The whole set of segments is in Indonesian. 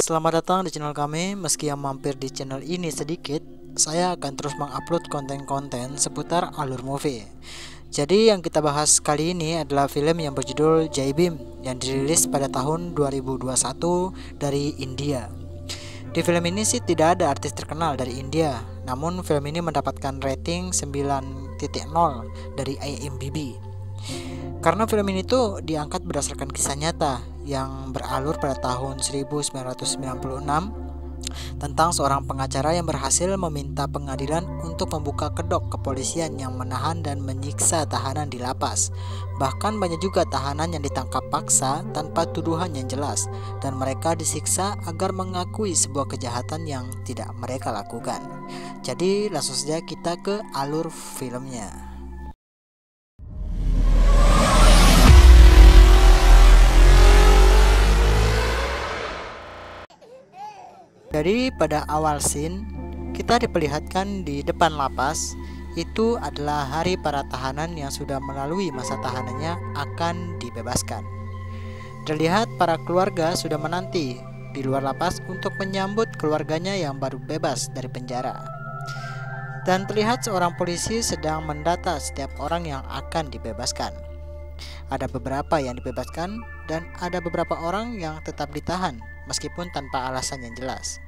Selamat datang di channel kami. Meski yang mampir di channel ini sedikit, saya akan terus mengupload konten-konten seputar alur movie. Jadi yang kita bahas kali ini adalah film yang berjudul Jai Bhim yang dirilis pada tahun 2021 dari India. Di film ini sih tidak ada artis terkenal dari India, namun film ini mendapatkan rating 9.0 dari IMDb. Karena film ini tuh diangkat berdasarkan kisah nyata yang beralur pada tahun 1996 tentang seorang pengacara yang berhasil meminta pengadilan untuk membuka kedok kepolisian yang menahan dan menyiksa tahanan di lapas. Bahkan banyak juga tahanan yang ditangkap paksa tanpa tuduhan yang jelas, dan mereka disiksa agar mengakui sebuah kejahatan yang tidak mereka lakukan. Jadi langsung saja kita ke alur filmnya. Jadi pada awal scene kita diperlihatkan di depan lapas itu adalah hari para tahanan yang sudah melalui masa tahanannya akan dibebaskan. Terlihat para keluarga sudah menanti di luar lapas untuk menyambut keluarganya yang baru bebas dari penjara. Dan terlihat seorang polisi sedang mendata setiap orang yang akan dibebaskan. Ada beberapa yang dibebaskan dan ada beberapa orang yang tetap ditahan meskipun tanpa alasan yang jelas.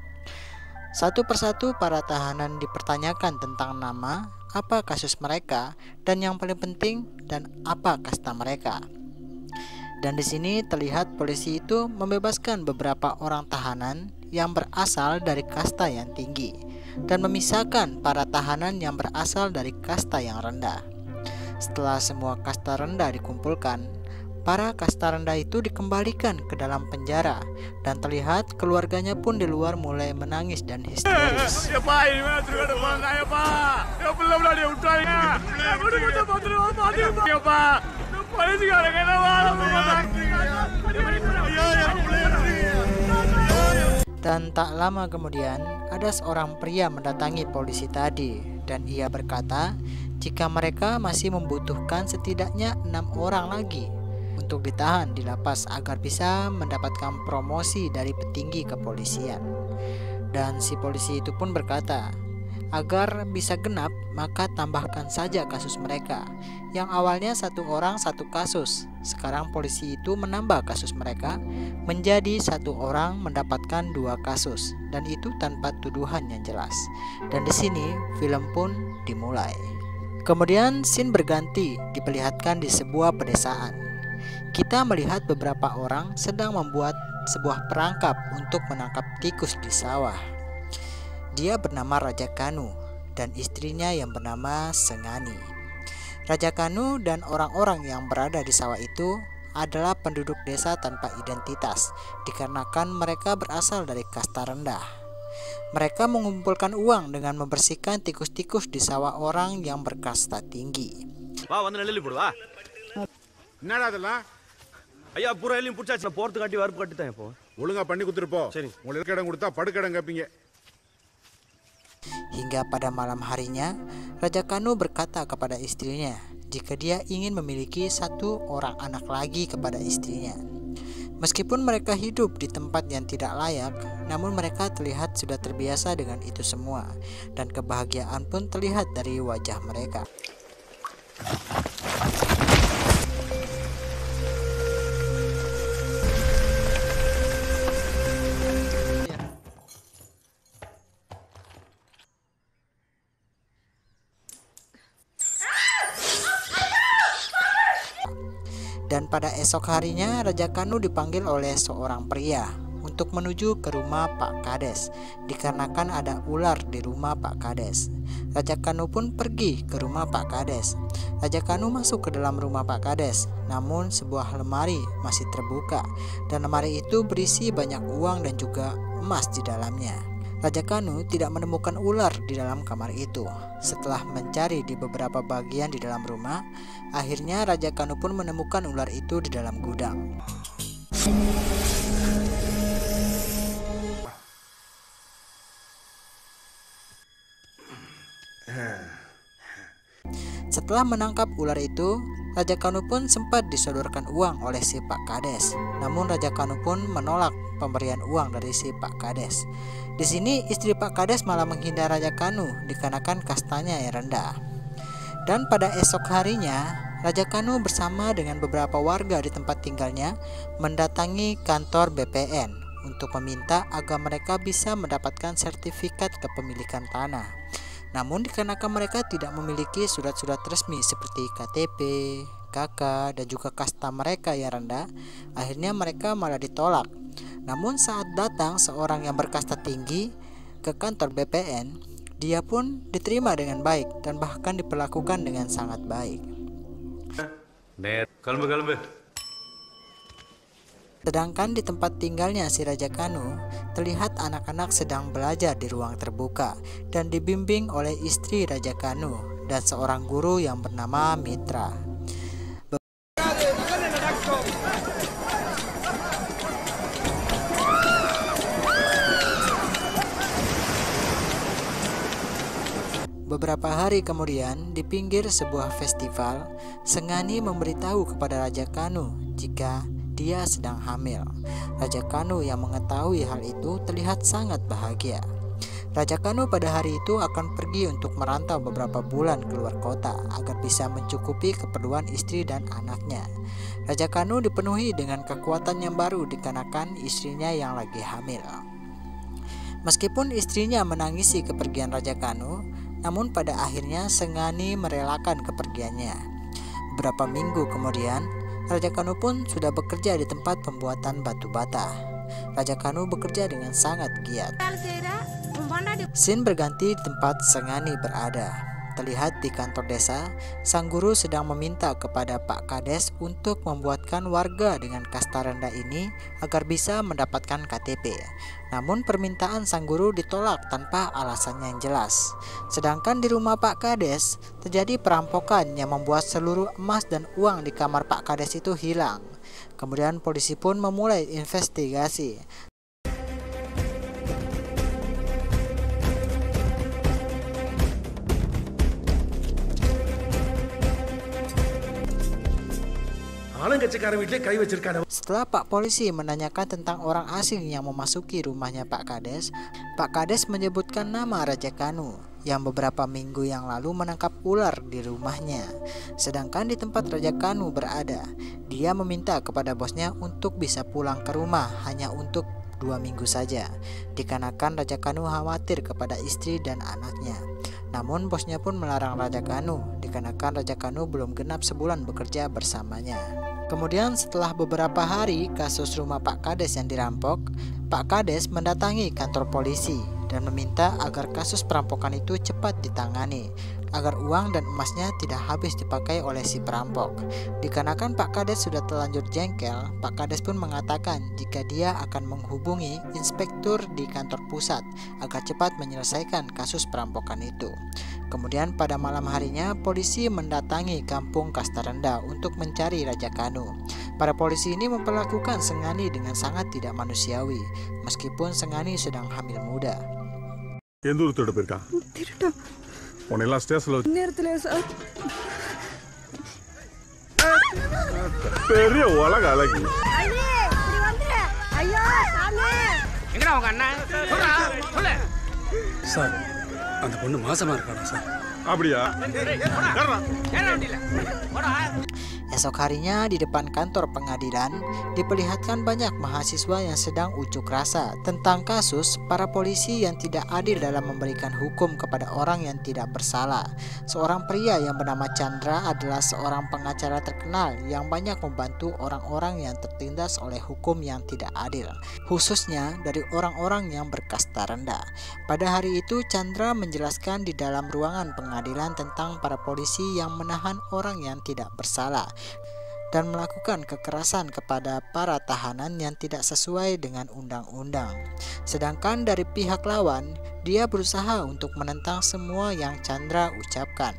Satu persatu para tahanan dipertanyakan tentang nama, apa kasus mereka, dan yang paling penting dan apa kasta mereka. Dan di sini terlihat polisi itu membebaskan beberapa orang tahanan yang berasal dari kasta yang tinggi dan memisahkan para tahanan yang berasal dari kasta yang rendah. Setelah semua kasta rendah dikumpulkan, para kasta rendah itu dikembalikan ke dalam penjara dan terlihat keluarganya pun di luar mulai menangis dan histeris. Dan tak lama kemudian ada seorang pria mendatangi polisi tadi dan ia berkata jika mereka masih membutuhkan setidaknya 6 orang lagi untuk ditahan di lapas agar bisa mendapatkan promosi dari petinggi kepolisian. Dan si polisi itu pun berkata, agar bisa genap maka tambahkan saja kasus mereka. Yang awalnya 1 orang 1 kasus, sekarang polisi itu menambah kasus mereka menjadi 1 orang mendapatkan 2 kasus, dan itu tanpa tuduhan yang jelas. Dan di sini film pun dimulai. Kemudian scene berganti diperlihatkan di sebuah pedesaan. Kita melihat beberapa orang sedang membuat sebuah perangkap untuk menangkap tikus di sawah. Dia bernama Raja Kanu dan istrinya yang bernama Sengani. Raja Kanu dan orang-orang yang berada di sawah itu adalah penduduk desa tanpa identitas, dikarenakan mereka berasal dari kasta rendah. Mereka mengumpulkan uang dengan membersihkan tikus-tikus di sawah orang yang berkasta tinggi. ஐயா பூரா எல்லாம் புடிச்சாச்சு நான் போறது காட்டி வரப்பு கட்டி தான் இப்போ ஒழுங்கா பண்ணி கொடுத்துருப்போ. சரி. உங்களுக்கு இடம் கொடுத்தா படுக்கடம் கேப்பீங்க. Hingga pada malam harinya, Raja Kanu berkata kepada istrinya jika dia ingin memiliki 1 orang anak lagi kepada istrinya. Meskipun mereka hidup di tempat yang tidak layak, namun mereka terlihat sudah terbiasa dengan itu semua, dan kebahagiaan pun terlihat dari wajah mereka. Dan pada esok harinya Raja Kanu dipanggil oleh seorang pria untuk menuju ke rumah Pak Kades, dikarenakan ada ular di rumah Pak Kades. Raja Kanu pun pergi ke rumah Pak Kades. Raja Kanu masuk ke dalam rumah Pak Kades, namun sebuah lemari masih terbuka dan lemari itu berisi banyak uang dan juga emas di dalamnya. Raja Kanu tidak menemukan ular di dalam kamar itu. Setelah mencari di beberapa bagian di dalam rumah, akhirnya Raja Kanu pun menemukan ular itu di dalam gudang. Setelah menangkap ular itu, Raja Kanu pun sempat disodorkan uang oleh si Pak Kades. Namun Raja Kanu pun menolak pemberian uang dari si Pak Kades. Di sini istri Pak Kades malah menghindar Raja Kanu dikarenakan kastanya yang rendah. Dan pada esok harinya, Raja Kanu bersama dengan beberapa warga di tempat tinggalnya mendatangi kantor BPN untuk meminta agar mereka bisa mendapatkan sertifikat kepemilikan tanah. Namun dikarenakan mereka tidak memiliki surat-surat resmi seperti KTP, KK, dan juga kasta mereka yang rendah, akhirnya mereka malah ditolak. Namun saat datang seorang yang berkasta tinggi ke kantor BPN, dia pun diterima dengan baik dan bahkan diperlakukan dengan sangat baik. Sedangkan di tempat tinggalnya si Raja Kanu, terlihat anak-anak sedang belajar di ruang terbuka dan dibimbing oleh istri Raja Kanu dan seorang guru yang bernama Mitra. Beberapa hari kemudian, di pinggir sebuah festival, Sengani memberitahu kepada Raja Kanu jika dia sedang hamil. Raja Kanu yang mengetahui hal itu terlihat sangat bahagia. Raja Kanu pada hari itu akan pergi untuk merantau beberapa bulan keluar kota agar bisa mencukupi keperluan istri dan anaknya. Raja Kanu dipenuhi dengan kekuatan yang baru dikarenakan istrinya yang lagi hamil. Meskipun istrinya menangisi kepergian Raja Kanu, namun pada akhirnya Sengani merelakan kepergiannya. Beberapa minggu kemudian, Raja Kanu pun sudah bekerja di tempat pembuatan batu bata. Raja Kanu bekerja dengan sangat giat. Scene berganti di tempat Sengani berada. Terlihat di kantor desa, sang guru sedang meminta kepada Pak Kades untuk membuatkan warga dengan kasta rendah ini agar bisa mendapatkan KTP. Namun permintaan sang guru ditolak tanpa alasan yang jelas. Sedangkan di rumah Pak Kades terjadi perampokan yang membuat seluruh emas dan uang di kamar Pak Kades itu hilang. Kemudian polisi pun memulai investigasi. Setelah Pak Polisi menanyakan tentang orang asing yang memasuki rumahnya Pak Kades menyebutkan nama Raja Kanu yang beberapa minggu yang lalu menangkap ular di rumahnya. Sedangkan di tempat Raja Kanu berada, dia meminta kepada bosnya untuk bisa pulang ke rumah hanya untuk 2 minggu saja, dikarenakan Raja Kanu khawatir kepada istri dan anaknya. Namun bosnya pun melarang Raja Kanu, dikarenakan Raja Kanu belum genap sebulan bekerja bersamanya. Kemudian setelah beberapa hari kasus rumah Pak Kades yang dirampok, Pak Kades mendatangi kantor polisi dan meminta agar kasus perampokan itu cepat ditangani, agar uang dan emasnya tidak habis dipakai oleh si perampok. Dikarenakan Pak Kades sudah terlanjur jengkel, Pak Kades pun mengatakan jika dia akan menghubungi inspektur di kantor pusat agar cepat menyelesaikan kasus perampokan itu. Kemudian pada malam harinya polisi mendatangi kampung kasta rendah untuk mencari Raja Kanu. Para polisi ini memperlakukan Sengani dengan sangat tidak manusiawi, meskipun Sengani sedang hamil muda. அந்த பொண்ணு மாசமா இருக்காடா சார். அப்படியா? Esok harinya di depan kantor pengadilan diperlihatkan banyak mahasiswa yang sedang unjuk rasa tentang kasus para polisi yang tidak adil dalam memberikan hukum kepada orang yang tidak bersalah. Seorang pria yang bernama Chandra adalah seorang pengacara terkenal yang banyak membantu orang-orang yang tertindas oleh hukum yang tidak adil, khususnya dari orang-orang yang berkasta rendah. Pada hari itu Chandra menjelaskan di dalam ruangan pengadilan tentang para polisi yang menahan orang yang tidak bersalah dan melakukan kekerasan kepada para tahanan yang tidak sesuai dengan undang-undang. Sedangkan dari pihak lawan, dia berusaha untuk menentang semua yang Chandra ucapkan.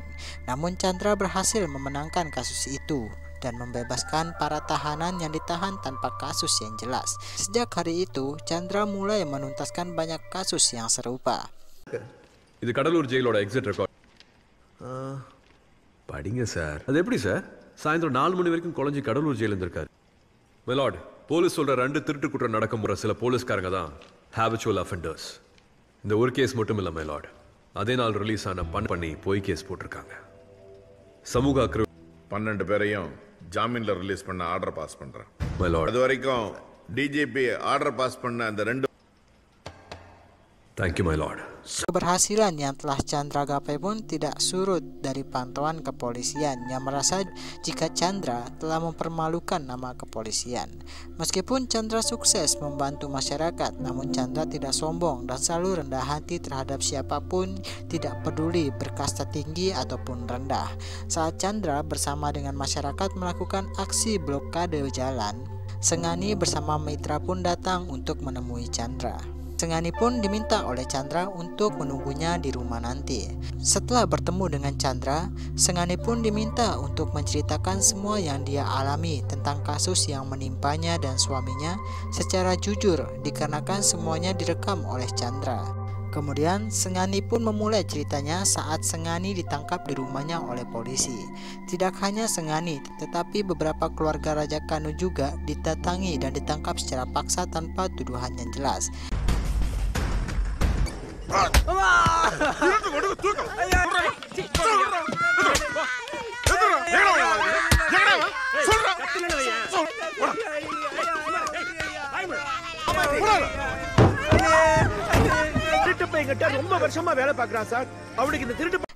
Namun Chandra berhasil memenangkan kasus itu dan membebaskan para tahanan yang ditahan tanpa kasus yang jelas. Sejak hari itu, Chandra mulai menuntaskan banyak kasus yang serupa. இது கடலூர் ஜெயிலோட exit record படிங்க சார். அது எப்படி சார்? சாயந்தரம் 4 மணி வரைக்கும் குழஞ்சி கடலூர் ஜெயில இருந்திருக்காரு. மை லார்ட், போலீஸ் சொல்ற 2 திருட்டு குற்றம் நடக்க முறை சில போலீஸ்காரங்க தான் ஹேபிச்சுவல் அஃபெண்டர்ஸ். இந்த ஒரு கேஸ் மட்டும் இல்லை மை லார்ட், அதே நாள் ரிலீஸ் ஆன பண்ணி போய் கேஸ் போட்டிருக்காங்க. சமூக அக்கறை 12 பேரையும் ஜாமீன்ல ரிலீஸ் பண்ண ஆர்டர் பாஸ் பண்றேன். My Lord. அது வரைக்கும் டிஜிபி ஆர்டர் பாஸ் பண்ண அந்த 2. Thank you my lord. Keberhasilan yang telah Chandra gapai pun tidak surut dari pantauan kepolisian yang merasa jika Chandra telah mempermalukan nama kepolisian. Meskipun Chandra sukses membantu masyarakat, namun Chandra tidak sombong dan selalu rendah hati terhadap siapapun, tidak peduli berkasta tinggi ataupun rendah. Saat Chandra bersama dengan masyarakat melakukan aksi blokade jalan, Sengani bersama mitra pun datang untuk menemui Chandra. Sengani pun diminta oleh Chandra untuk menunggunya di rumah nanti. Setelah bertemu dengan Chandra, Sengani pun diminta untuk menceritakan semua yang dia alami tentang kasus yang menimpanya dan suaminya secara jujur, dikarenakan semuanya direkam oleh Chandra. Kemudian Sengani pun memulai ceritanya saat Sengani ditangkap di rumahnya oleh polisi. Tidak hanya Sengani, tetapi beberapa keluarga Raja Kanu juga didatangi dan ditangkap secara paksa tanpa tuduhan yang jelas.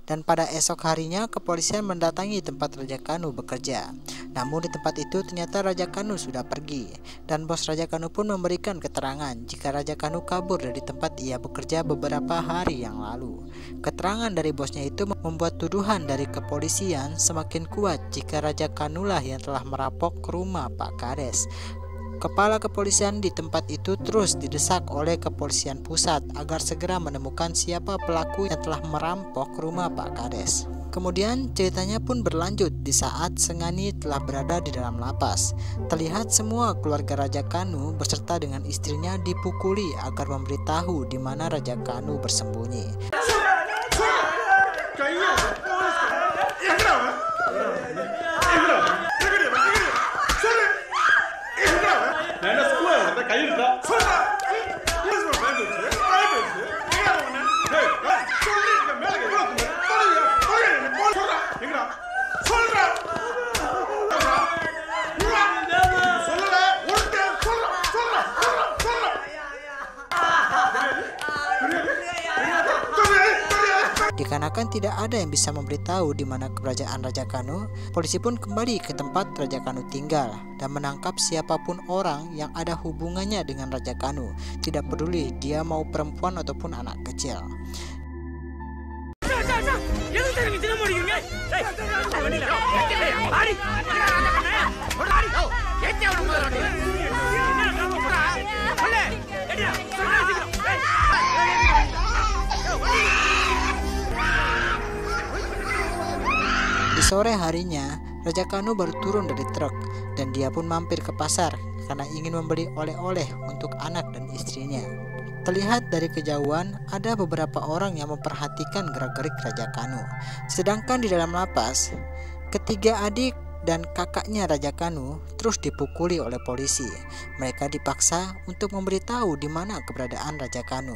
Dan pada esok harinya kepolisian mendatangi tempat Raja Kanu bekerja. Namun di tempat itu ternyata Raja Kanu sudah pergi. Dan bos Raja Kanu pun memberikan keterangan jika Raja Kanu kabur dari tempat ia bekerja beberapa hari yang lalu. Keterangan dari bosnya itu membuat tuduhan dari kepolisian semakin kuat jika Raja Kanulah yang telah merampok rumah Pak Kades. Kepala kepolisian di tempat itu terus didesak oleh kepolisian pusat agar segera menemukan siapa pelaku yang telah merampok rumah Pak Kades. Kemudian ceritanya pun berlanjut di saat Sengani telah berada di dalam lapas. Terlihat semua keluarga Raja Kanu beserta dengan istrinya dipukuli agar memberitahu di mana Raja Kanu bersembunyi. Dikarenakan tidak ada yang bisa memberitahu di mana keberadaan Raja Kanu, polisi pun kembali ke tempat Raja Kanu tinggal dan menangkap siapapun orang yang ada hubungannya dengan Raja Kanu, tidak peduli dia mau perempuan ataupun anak kecil. Di sore harinya, Raja Kanu baru turun dari truk dan dia pun mampir ke pasar karena ingin membeli oleh-oleh untuk anak dan istrinya. Terlihat dari kejauhan ada beberapa orang yang memperhatikan gerak-gerik Raja Kanu. Sedangkan di dalam lapas, ketiga adik dan kakaknya Raja Kanu terus dipukuli oleh polisi. Mereka dipaksa untuk memberitahu di mana keberadaan Raja Kanu.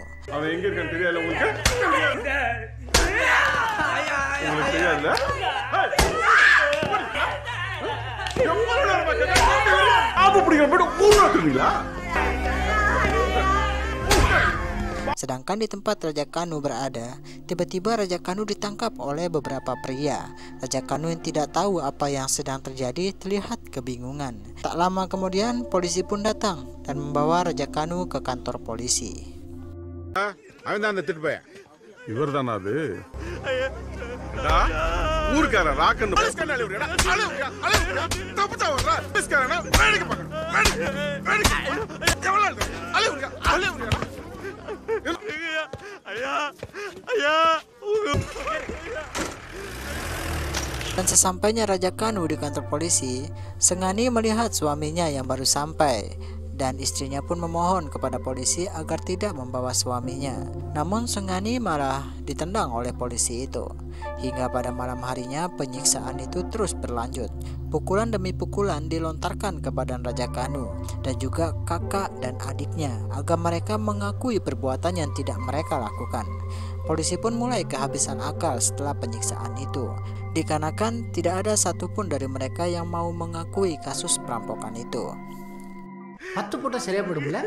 Sedangkan di tempat Raja Kanu berada, tiba-tiba Raja Kanu ditangkap oleh beberapa pria. Raja Kanu yang tidak tahu apa yang sedang terjadi terlihat kebingungan. Tak lama kemudian polisi pun datang dan membawa Raja Kanu ke kantor polisi. இவர்தானா அது? ஊர்க்கார ராக்கன் Dan sesampainya Raja Kanu di kantor polisi, Sengani melihat suaminya yang baru sampai. dan istrinya pun memohon kepada polisi agar tidak membawa suaminya. Namun Sengani malah ditendang oleh polisi itu. Hingga pada malam harinya penyiksaan itu terus berlanjut. Pukulan demi pukulan dilontarkan ke badan Raja Kanu dan juga kakak dan adiknya agar mereka mengakui perbuatan yang tidak mereka lakukan. Polisi pun mulai kehabisan akal setelah penyiksaan itu, dikarenakan tidak ada satupun dari mereka yang mau mengakui kasus perampokan itu. பத்து போட்டா சரியா போயிடும்ல?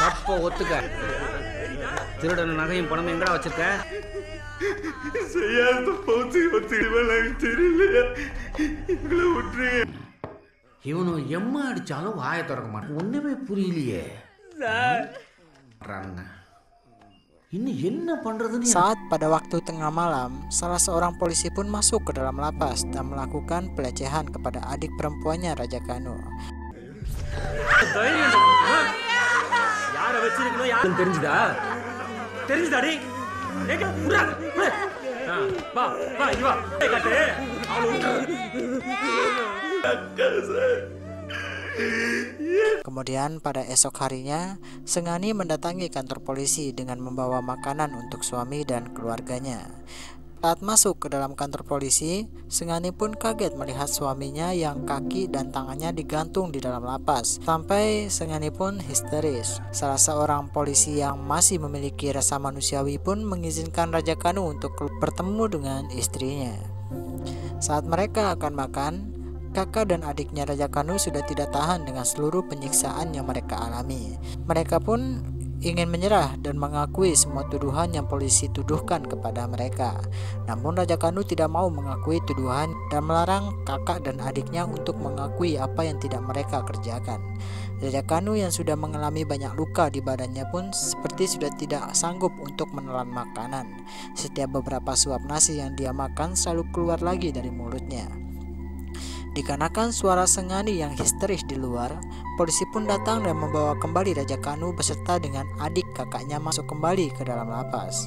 தப்ப ஒத்துக்க. திருடன நகையும் பணமும் எங்கடா வச்சிருக்க? செய்யாத போச்சு எனக்கு தெரியலையா, எங்களை விட்டுருங்க. இவனும் எம்மா அடிச்சாலும் வாயை திறக்க மாட்டான். ஒண்ணுமே புரியலையே. Ini என்ன பண்றதுன்னு. Saat pada waktu tengah malam, salah seorang polisi pun masuk ke dalam lapas dan melakukan pelecehan kepada adik perempuannya Raja Kanu. யாரை வச்சிருக்கணும் யாரும் தெரிஞ்சுதா? தெரிஞ்சுதாடி? வா வா இங்க வா. காட்டு. Kemudian pada esok harinya, Sengani mendatangi kantor polisi dengan membawa makanan untuk suami dan keluarganya. Saat masuk ke dalam kantor polisi, Sengani pun kaget melihat suaminya yang kaki dan tangannya digantung di dalam lapas. Sampai Sengani pun histeris. Salah seorang polisi yang masih memiliki rasa manusiawi pun mengizinkan Raja Kanu untuk bertemu dengan istrinya. Saat mereka akan makan, kakak dan adiknya Raja Kanu sudah tidak tahan dengan seluruh penyiksaan yang mereka alami. Mereka pun ingin menyerah dan mengakui semua tuduhan yang polisi tuduhkan kepada mereka. Namun Raja Kanu tidak mau mengakui tuduhan dan melarang kakak dan adiknya untuk mengakui apa yang tidak mereka kerjakan. Raja Kanu yang sudah mengalami banyak luka di badannya pun seperti sudah tidak sanggup untuk menelan makanan. Setiap beberapa suap nasi yang dia makan selalu keluar lagi dari mulutnya. Dikarenakan suara Sengani yang histeris di luar, polisi pun datang dan membawa kembali Raja Kanu beserta dengan adik kakaknya masuk kembali ke dalam lapas.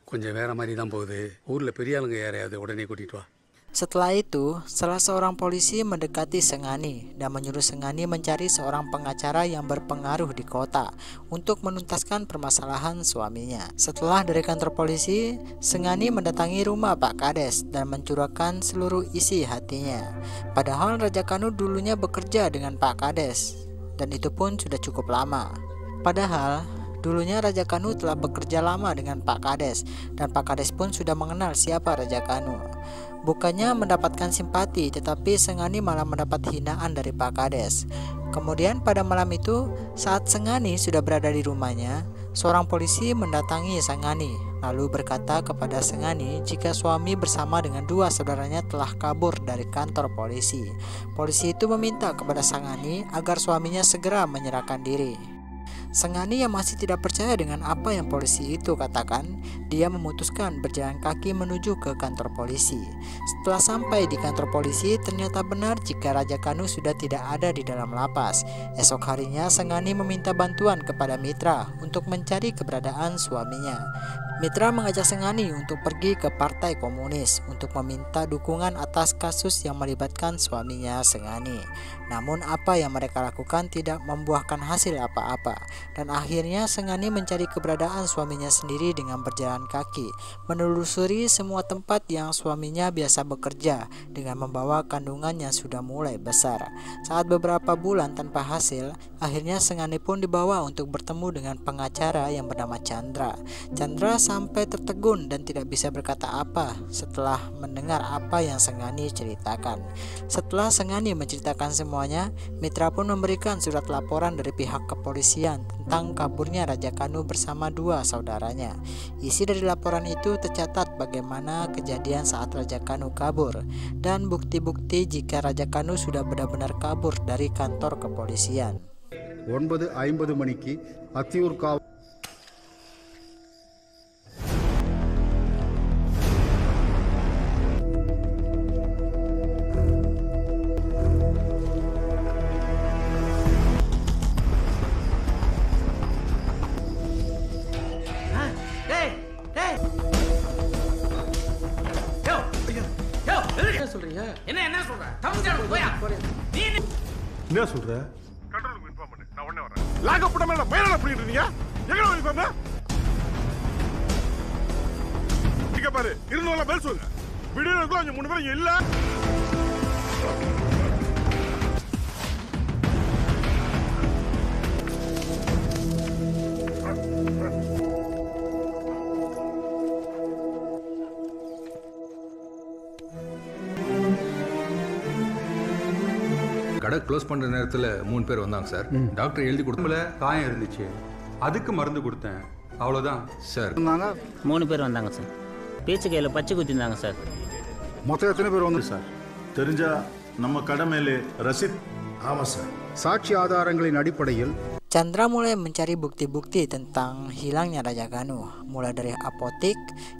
கொஞ்சம் வேற மாதிரி தான் போகுது. ஊர்ல பெரிய ஆளுங்க யாரையாவது உடனே கூட்டிட்டு வா. Setelah itu, salah seorang polisi mendekati Sengani dan menyuruh Sengani mencari seorang pengacara yang berpengaruh di kota untuk menuntaskan permasalahan suaminya. Setelah dari kantor polisi, Sengani mendatangi rumah Pak Kades dan mencurahkan seluruh isi hatinya. Padahal Raja Kanu dulunya bekerja dengan Pak Kades dan itu pun sudah cukup lama. Padahal dulunya Raja Kanu telah bekerja lama dengan Pak Kades dan Pak Kades pun sudah mengenal siapa Raja Kanu. Bukannya mendapatkan simpati, tetapi Sengani malah mendapat hinaan dari Pak Kades. Kemudian pada malam itu, saat Sengani sudah berada di rumahnya, seorang polisi mendatangi Sengani lalu berkata kepada Sengani jika suami bersama dengan dua saudaranya telah kabur dari kantor polisi. Polisi itu meminta kepada Sengani agar suaminya segera menyerahkan diri. Sengani yang masih tidak percaya dengan apa yang polisi itu katakan, dia memutuskan berjalan kaki menuju ke kantor polisi. Setelah sampai di kantor polisi, ternyata benar jika Raja Kanu sudah tidak ada di dalam lapas. Esok harinya Sengani meminta bantuan kepada Mitra untuk mencari keberadaan suaminya. Mitra mengajak Sengani untuk pergi ke Partai Komunis untuk meminta dukungan atas kasus yang melibatkan suaminya Sengani. Namun apa yang mereka lakukan tidak membuahkan hasil apa-apa, dan akhirnya Sengani mencari keberadaan suaminya sendiri dengan berjalan kaki, menelusuri semua tempat yang suaminya biasa bekerja dengan membawa kandungan yang sudah mulai besar. Saat beberapa bulan tanpa hasil, akhirnya Sengani pun dibawa untuk bertemu dengan pengacara yang bernama Chandra. Chandra sampai tertegun dan tidak bisa berkata apa setelah mendengar apa yang Sengani ceritakan. Setelah Sengani menceritakan semuanya, Mitra pun memberikan surat laporan dari pihak kepolisian tentang kaburnya Raja Kanu bersama dua saudaranya. Isi dari laporan itu tercatat bagaimana kejadian saat Raja Kanu kabur dan bukti-bukti jika Raja Kanu sudah benar-benar kabur dari kantor kepolisian. 9:50 மணிக்கு அத்தியூர் காவல் என்ன சொல்ற? கண்ட்ரோலுக்கு இன்ஃபார்ம் பண்ணு, நான் உடனே வரேன். லாக் போட மேல பையனா பண்ணிட்டு இருக்கீங்க? எங்க இன்ஃபார்ம்? இங்க பாரு, இருந்தவங்க பேர் சொல்லுங்க. வீடியோக்குள்ள கொஞ்சம் 3 பேர் இல்ல. கடை க்ளோஸ் பண்ணுற நேரத்தில் 3 பேர் வந்தாங்க சார். டாக்டர் எழுதி கொடுத்தல காயம் இருந்துச்சு, அதுக்கு மருந்து கொடுத்தேன், அவ்வளோதான் சார். 3 பேர் வந்தாங்க சார். பேச்சு கையில் பச்சை குத்திருந்தாங்க சார். மொத்தம் எத்தனை பேர் வந்து சார்? தெரிஞ்சா நம்ம கடை மேலே ரசீத். ஆமாம் சார். சாட்சி ஆதாரங்களின் அடிப்படையில் Chandra mulai mencari bukti-bukti tentang hilangnya Raja Kanu, mulai dari apotek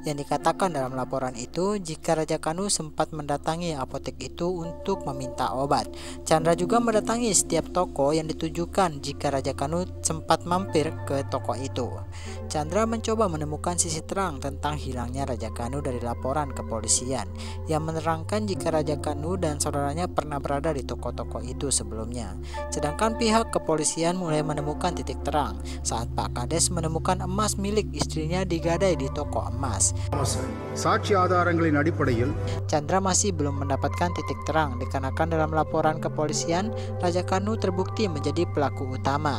yang dikatakan dalam laporan itu jika Raja Kanu sempat mendatangi apotek itu untuk meminta obat. Chandra juga mendatangi setiap toko yang ditujukan jika Raja Kanu sempat mampir ke toko itu. Chandra mencoba menemukan sisi terang tentang hilangnya Raja Kanu dari laporan kepolisian yang menerangkan jika Raja Kanu dan saudaranya pernah berada di toko-toko itu sebelumnya. Sedangkan pihak kepolisian mulai menemukan titik terang saat Pak Kades menemukan emas milik istrinya digadai di toko emas. சாட்சி ஆதாரங்களின் அடிப்படையில் Chandra masih belum mendapatkan titik terang dikarenakan dalam laporan kepolisian Raja Kanu terbukti menjadi pelaku utama.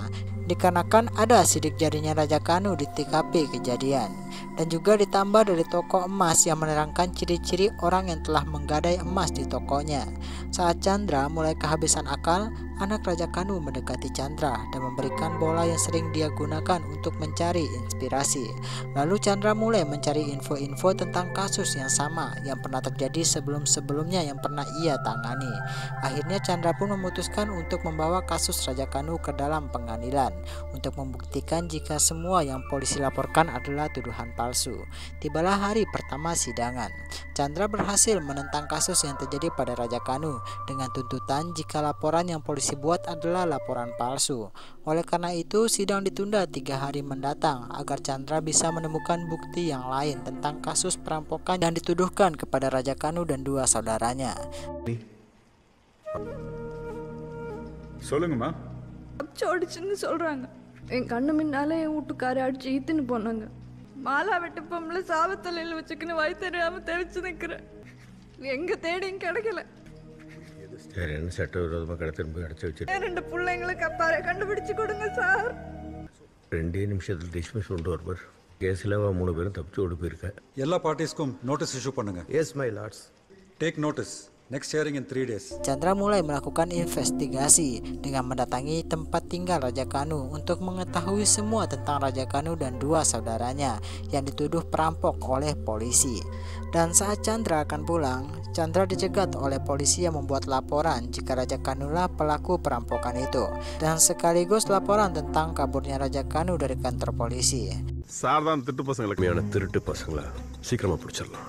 Dikarenakan ada sidik jarinya Raja Kanu di TKP kejadian dan juga ditambah dari toko emas yang menerangkan ciri-ciri orang yang telah menggadai emas di tokonya. Saat Chandra mulai kehabisan akal, anak Raja Kanu mendekati Chandra dan memberikan bola yang sering dia gunakan untuk mencari inspirasi. Lalu Chandra mulai mencari info-info tentang kasus yang sama yang pernah terjadi sebelum-sebelumnya yang pernah ia tangani. Akhirnya Chandra pun memutuskan untuk membawa kasus Raja Kanu ke dalam pengadilan untuk membuktikan jika semua yang polisi laporkan adalah tuduhan palsu. Tibalah hari pertama sidangan. Chandra berhasil menentang kasus yang terjadi pada Raja Kanu dengan tuntutan jika laporan yang polisi buat adalah laporan palsu. Oleh karena itu, sidang ditunda 3 hari mendatang agar Chandra bisa menemukan bukti yang lain tentang kasus perampokan yang dituduhkan kepada Raja Kanu dan 2 saudaranya. சொல்லுங்கம்மா. அடிச்சுன்னு சொல்றாங்க. என் கண்ணு முன்னாலே என் வீட்டுக்காரை அடிச்சு ஈத்துன்னு போனாங்க. மாலா வெட்டு பொம்பளை சாவத்தலையில் வச்சுக்கின்னு வழி தெரியாம தெரிச்சு நிக்கிறேன். எங்க தேடியும் கிடைக்கல. சட்டவிரோதமாக கடத்திரும்பு அடைச்சி வச்சு 2 பிள்ளைங்களை கண்டுபிடிச்சு கொடுங்க சார். 2 நிமிஷத்தில் டிஸ்மிஸ் கொண்டு வருவார். கேஸில் 3 பேரும் தப்பிச்சு ஓடி போயிருக்கேன். எல்லா பார்ட்டிஸ்க்கும் நோட்டீஸ் இஷ்யூ பண்ணுங்க. Yes my lords. Take notice. Next hearing in 3 days. Chandra mulai melakukan investigasi dengan mendatangi tempat tinggal Raja Kanu untuk mengetahui semua tentang Raja Kanu dan 2 saudaranya yang dituduh perampok oleh polisi. Dan saat Chandra akan pulang, Chandra dicegat oleh polisi yang membuat laporan jika Raja Kanu lah pelaku perampokan itu dan sekaligus laporan tentang kaburnya Raja Kanu dari kantor polisi. சார்தான் திருட்டு பசங்களுக்கு உண்மையான திருட்டு பசங்களா சீக்கிரமா பிடிச்சிடலாம்.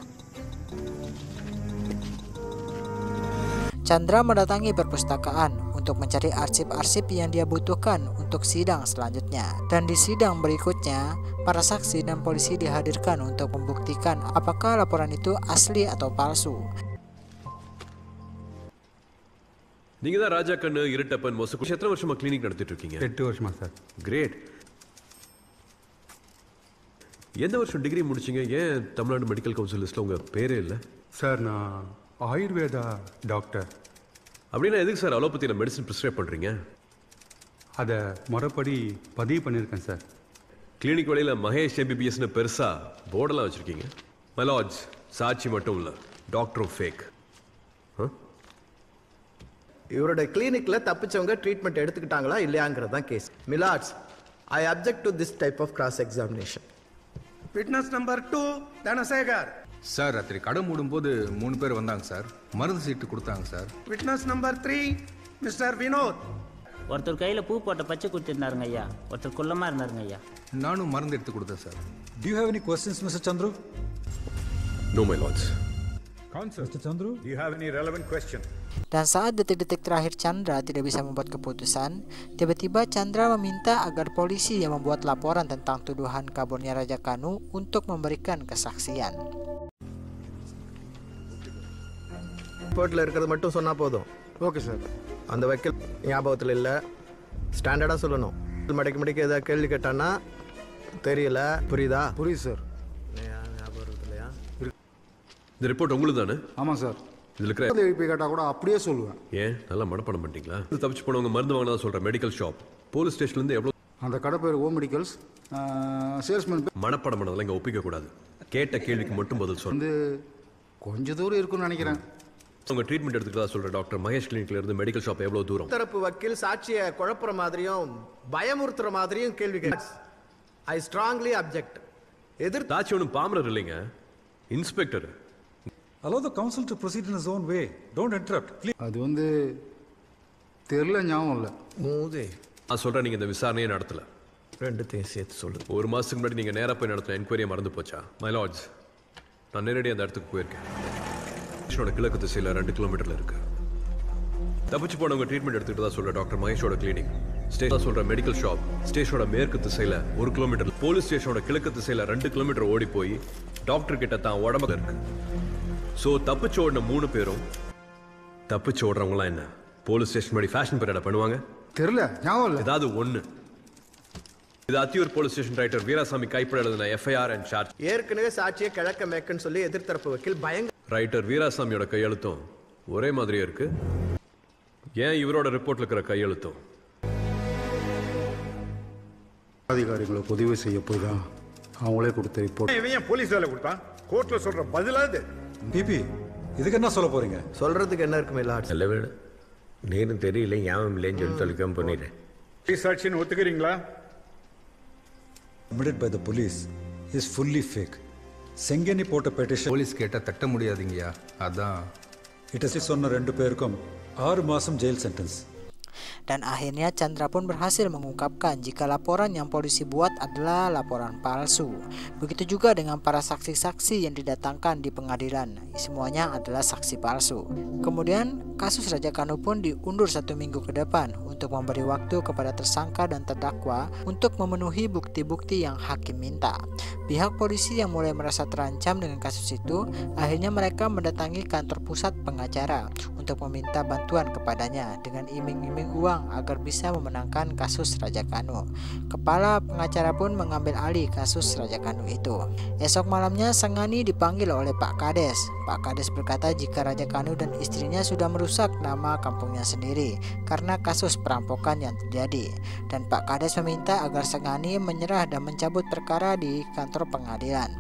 Chandra mendatangi perpustakaan untuk mencari arsip-arsip yang dia butuhkan untuk sidang selanjutnya. Dan di sidang berikutnya, para saksi dan polisi dihadirkan untuk membuktikan apakah laporan itu asli atau palsu. நீங்க தான் ராஜா கண்ணு இருட்டப்பன் மொசக்கு எத்தனை வருஷமா கிளினிக் நடத்திட்டு இருக்கீங்க? 8 வருஷமா சார். கிரேட். எந்த வருஷம் டிகிரி முடிச்சீங்க? ஏன் தமிழ்நாடு மெடிக்கல் கவுன்சில் லிஸ்ட்ல உங்க பேரே இல்லை? சார் நான் ஆயுர்வேதா டாக்டர். அப்படின்னா எதுக்கு சார் அலோபதியில் மெடிசன் ப்ரிஸ்கிரைப் பண்ணுறீங்க? அதை முறைப்படி பதிவு பண்ணியிருக்கேன் சார். கிளினிக் வழியில் மகேஷ் எம்பிபிஎஸ்னு பெருசாக போர்டெல்லாம் வச்சுருக்கீங்க. மை லார்ட்ஸ், சாட்சி மட்டும் இல்லை, டாக்டரும் ஃபேக். இவரோட கிளினிக்ல தப்பிச்சவங்க ட்ரீட்மெண்ட் எடுத்துக்கிட்டாங்களா இல்லையாங்கிறது தான் case. Milords, I object to this type of cross examination. Witness number 2 Dhanasekar. Sir ராத்திரி கடை மூடும்போது 3 பேர் வந்தாங்க சார். மருந்து சீட்டு கொடுத்தாங்க சார். விட்னஸ் நம்பர் 3 மிஸ்டர் வினோத். ஒருத்தர் கையில் பூ போட்ட பச்சை குத்திருந்தாருங்க ஐயா. ஒருத்தர் குள்ளமாக இருந்தாருங்க ஐயா. நானும் மருந்து எடுத்து கொடுத்தேன் sir. Do you have any questions, Mr. Chandru? No, my lords. Counsel, Mr. Chandru, do you have any relevant question? Dan saat detik-detik terakhir Chandra tidak bisa membuat keputusan, tiba-tiba Chandra meminta agar polisi yang membuat laporan tentang tuduhan kaburnya Raja Kanu untuk memberikan kesaksian. ரிப்போர்ட்ல இருக்கிறது மட்டும் சொன்னா போதும். Okay sir. அந்த வக்கீல் ஞாபகத்தில் இல்லை, ஸ்டாண்டர்டாக சொல்லணும். மடக்கி ஏதாவது கேள்வி கேட்டான்னா தெரியல, புரியுதா? புரியுது சார். ஞாபகம் இல்லையா? இந்த ரிப்போர்ட் உங்களுக்கு தானே? ஆமாம் சார். இதில் இருக்கிற எழுப்பி கேட்டால் கூட அப்படியே சொல்லுவேன். ஏன் நல்லா மனப்பாடம் பண்ணிட்டீங்களா? இது தப்பிச்சு போனவங்க மருந்து வாங்கினா சொல்கிறேன். மெடிக்கல் ஷாப் போலீஸ் ஸ்டேஷன்லேருந்து எவ்வளோ? அந்த கடை பேர் ஓ மெடிக்கல்ஸ். சேல்ஸ்மேன் மனப்பாடம் பண்ணதெல்லாம் இங்கே ஒப்பிக்கக்கூடாது. கேட்ட கேள்விக்கு மட்டும் பதில் சொல்ல. வந்து கொஞ்சம் தூரம் இருக்குன்னு நினைக்கிறேன். உங்கள் ட்ரீட்மெண்ட் எடுத்துக்கிறதா சொல்கிற டாக்டர் மகேஷ் கிளினிக்ல இருந்து மெடிக்கல் ஷாப் எவ்வளோ தூரம்? தரப்பு வக்கீல் சாட்சியை குழப்புற மாதிரியும் பயமுறுத்துற மாதிரியும் கேள்வி கேட்க ஐ ஸ்ட்ராங்லி அப்ஜெக்ட். தாச்சி ஒன்றும் பாமரர் இல்லைங்க, inspector. Allow the counsel to proceed in his own way. Don't interrupt, please. அது வந்து தெரியல, ஞாபகம் இல்லை. மூதே நான் சொல்கிறேன், நீங்கள் இந்த விசாரணையே நடத்தலை. ரெண்டுத்தையும் சேர்த்து சொல்லு. ஒரு மாதத்துக்கு முன்னாடி நீங்கள் நேராக போய் நடத்தின என்கொயரியை மறந்து போச்சா? மை லார்ட்ஸ், நான் நேரடியாக அந்த இடத்துக்கு போயிருக்கேன். ஸ்டேஷனோட கிழக்கு திசையில் 2 கிலோமீட்டரில் இருக்கு. தப்பிச்சு போனவங்க ட்ரீட்மெண்ட் எடுத்துக்கிட்டு தான் சொல்கிற டாக்டர் மகேஷோட கிளினிக், ஸ்டேஷன் சொல்கிற மெடிக்கல் ஷாப் ஸ்டேஷனோட மேற்கு திசையில் 1 கிலோமீட்டர், போலீஸ் ஸ்டேஷனோட கிழக்கு திசையில் 2 கிலோமீட்டர் ஓடி போய் டாக்டர் கிட்ட தான் உடம்புல இருக்கு. ஸோ தப்பிச்சு ஓடின 3 பேரும் தப்பிச்சு ஓடுறவங்களாம் என்ன போலீஸ் ஸ்டேஷன் படி ஃபேஷன் பரேடா பண்ணுவாங்க? தெரியல, ஞாபகம் இல்லை. ஏதாவது ஒன்று. இது Athiyur police station writer Veerasamy கைப்பட எழுதின எஃப்ஐஆர் அண்ட் சார்ஜ். ஏற்கனவே சாட்சியை கிழக்க மேற்குன்னு சொல்லி எதிர்த்தரப்பு வக்கீல் பயங்கர. ரைட்டர் வீராசாமியோட கையெழுத்தும் ஒரே மாதிரியே இருக்கு. ஏன் இவரோட ரிப்போர்ட்ல இருக்கிற கையெழுத்தும்? அதிகாரிகளை உதவி செய்ய போய் தான் அவங்களே கொடுத்த ரிப்போர்ட். இவன் ஏன் போலீஸ் வேலை கொடுத்தான்? கோர்ட்ல சொல்ற பதிலாது பிபி, இதுக்கு என்ன சொல்ல போறீங்க? சொல்றதுக்கு என்ன இருக்குமே லார்ட்ஸ்? நல்ல வேலை நேரும் தெரியல, ஞாபகம் இல்லைன்னு சொல்லி தொலைக்காம பண்ணிடுறேன். சாட்சின்னு ஒத்துக்கிறீங்களா? Admitted by the police is fully fake. செங்கனி போட்ட பெட்டிஷன் போலீஸ் கேட்டால் தட்ட முடியாதுங்கய்யா, அதான். It is சொன்ன 2 பேருக்கும் 6 மாதம் jail sentence. Dan akhirnya Chandra pun berhasil mengungkapkan jika laporan yang polisi buat adalah laporan palsu. Begitu juga dengan para saksi-saksi yang didatangkan di pengadilan, semuanya adalah saksi palsu. Kemudian kasus Raja Kanu pun diundur 1 minggu ke depan untuk memberi waktu kepada tersangka dan terdakwa untuk memenuhi bukti-bukti yang hakim minta. Pihak polisi yang mulai merasa terancam dengan kasus itu, akhirnya mereka mendatangi kantor pusat pengacara untuk meminta bantuan kepadanya dengan iming-iming uang agar bisa memenangkan kasus Raja Kanu. Kepala pengacara pun mengambil alih kasus Raja Kanu itu. Esok malamnya Sengani dipanggil oleh Pak Kades. Pak Kades berkata jika Raja Kanu dan istrinya sudah merusak nama kampungnya sendiri karena kasus perampokan yang terjadi. Dan Pak Kades meminta agar Sengani menyerah dan mencabut perkara di kantor pengadilan.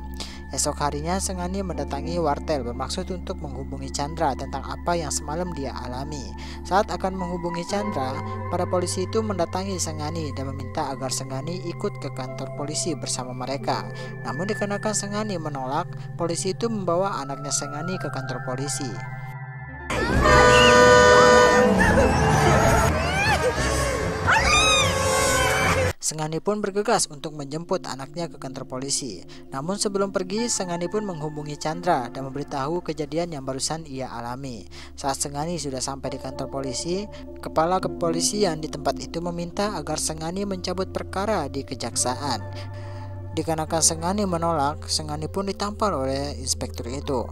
Esok harinya Sengani mendatangi wartel bermaksud untuk menghubungi Chandra tentang apa yang semalam dia alami. Saat akan menghubungi Chandra, para polisi itu mendatangi Sengani dan meminta agar Sengani ikut ke kantor polisi bersama mereka. Namun dikarenakan Sengani menolak, polisi itu membawa anaknya Sengani ke kantor polisi. Sengani pun bergegas untuk menjemput anaknya ke kantor polisi. Namun sebelum pergi, Sengani pun menghubungi Chandra dan memberitahu kejadian yang barusan ia alami. Saat Sengani sudah sampai di kantor polisi, kepala kepolisian di tempat itu meminta agar Sengani mencabut perkara di kejaksaan. Dikarenakan Sengani menolak, Sengani pun ditampar oleh inspektur itu.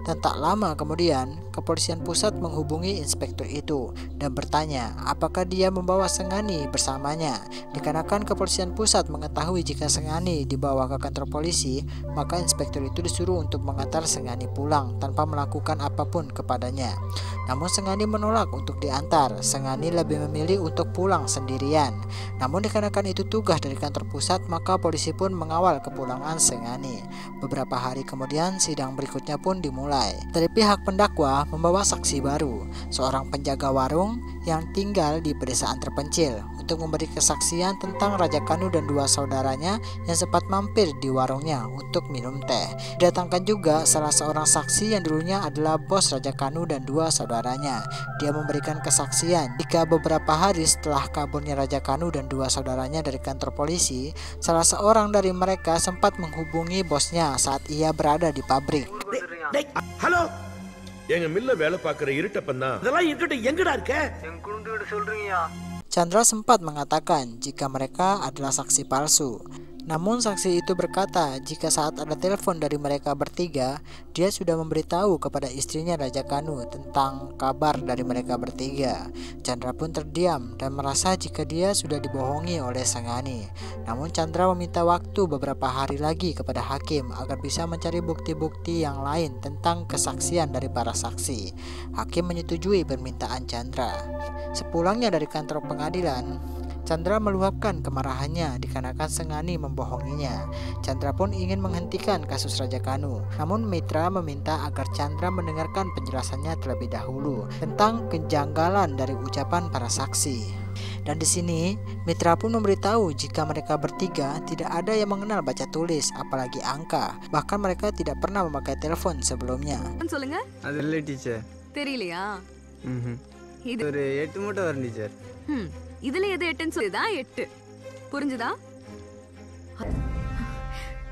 Dan tak lama kemudian, kepolisian pusat menghubungi inspektur itu dan bertanya apakah dia membawa Sengani bersamanya. Dikarenakan kepolisian pusat mengetahui jika Sengani dibawa ke kantor polisi, maka inspektur itu disuruh untuk mengantar Sengani pulang tanpa melakukan apapun kepadanya. Namun Sengani menolak untuk diantar. Sengani lebih memilih untuk pulang sendirian. Namun dikarenakan itu tugas dari kantor pusat, maka polisi pun mengawal kepulangan Sengani. Beberapa hari kemudian sidang berikutnya pun dimulai. Dari pihak pendakwa membawa saksi baru, seorang penjaga warung yang tinggal di pedesaan terpencil, untuk memberi kesaksian tentang Raja Kanu dan 2 saudaranya yang sempat mampir di warungnya untuk minum teh. Didatangkan juga salah seorang saksi yang dulunya adalah bos Raja Kanu dan 2 saudaranya. Dia memberikan kesaksian jika beberapa hari setelah kaburnya Raja Kanu dan 2 saudaranya dari kantor polisi, salah seorang dari mereka sempat menghubungi bosnya saat ia berada di pabrik. Hello, எங்க மில்ல வேலை பார்க்குற இருட்டப்பன் தான். அதெல்லாம் இருக்கட்டும், எங்கடா இருக்க? Yang kulundu சொல்றீங்கயா. Chandra sempat mengatakan jika mereka adalah saksi palsu. Namun saksi itu berkata jika saat ada telepon dari mereka bertiga, dia sudah memberitahu kepada istrinya Raja Kanu tentang kabar dari mereka bertiga. Chandra pun terdiam dan merasa jika dia sudah dibohongi oleh Sengani. Namun Chandra meminta waktu beberapa hari lagi kepada hakim agar bisa mencari bukti-bukti yang lain tentang kesaksian dari para saksi. Hakim menyetujui permintaan Chandra. Sepulangnya dari kantor pengadilan, Chandra meluapkan kemarahannya dikarenakan Sengani membohonginya. Chandra pun ingin menghentikan kasus Raja Kanu. Namun Mitra meminta agar Chandra mendengarkan penjelasannya terlebih dahulu tentang kejanggalan dari ucapan para saksi. Dan di sini Mitra pun memberitahu jika mereka bertiga tidak ada yang mengenal baca tulis, apalagi angka. Bahkan mereka tidak pernah memakai telepon sebelumnya. சொல்லுங்க அது இல்லை டீச்சர். தெரியலையா? இது ஒரு 8 மட்டும் வரும் டீச்சர். இதுல எது 8ன்னு சொல்லுதா 8 புரிஞ்சுதா?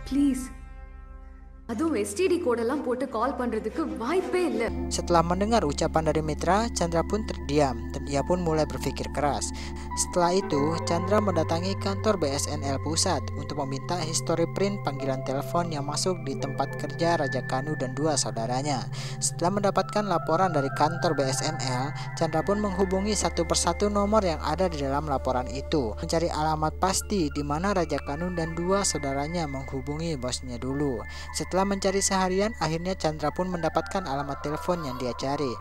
ப்ளீஸ் அதுவும் STD கோடெல்லாம் போட்டு கால் பண்றதுக்கு வாய்ப்பே இல்ல. Setelah mendengar ucapan dari Mitra, Chandra pun terdiam dan ia pun mulai berpikir keras. Setelah itu, Chandra mendatangi kantor BSNL pusat untuk meminta history print panggilan telepon yang masuk di tempat kerja Raja Kanu dan dua saudaranya. Setelah mendapatkan laporan dari kantor BSNL, Chandra pun menghubungi satu persatu nomor yang ada di dalam laporan itu, mencari alamat pasti di mana Raja Kanu dan dua saudaranya menghubungi bosnya dulu. Setelah mencari seharian, akhirnya Chandra pun mendapatkan alamat telepon yang dia cari.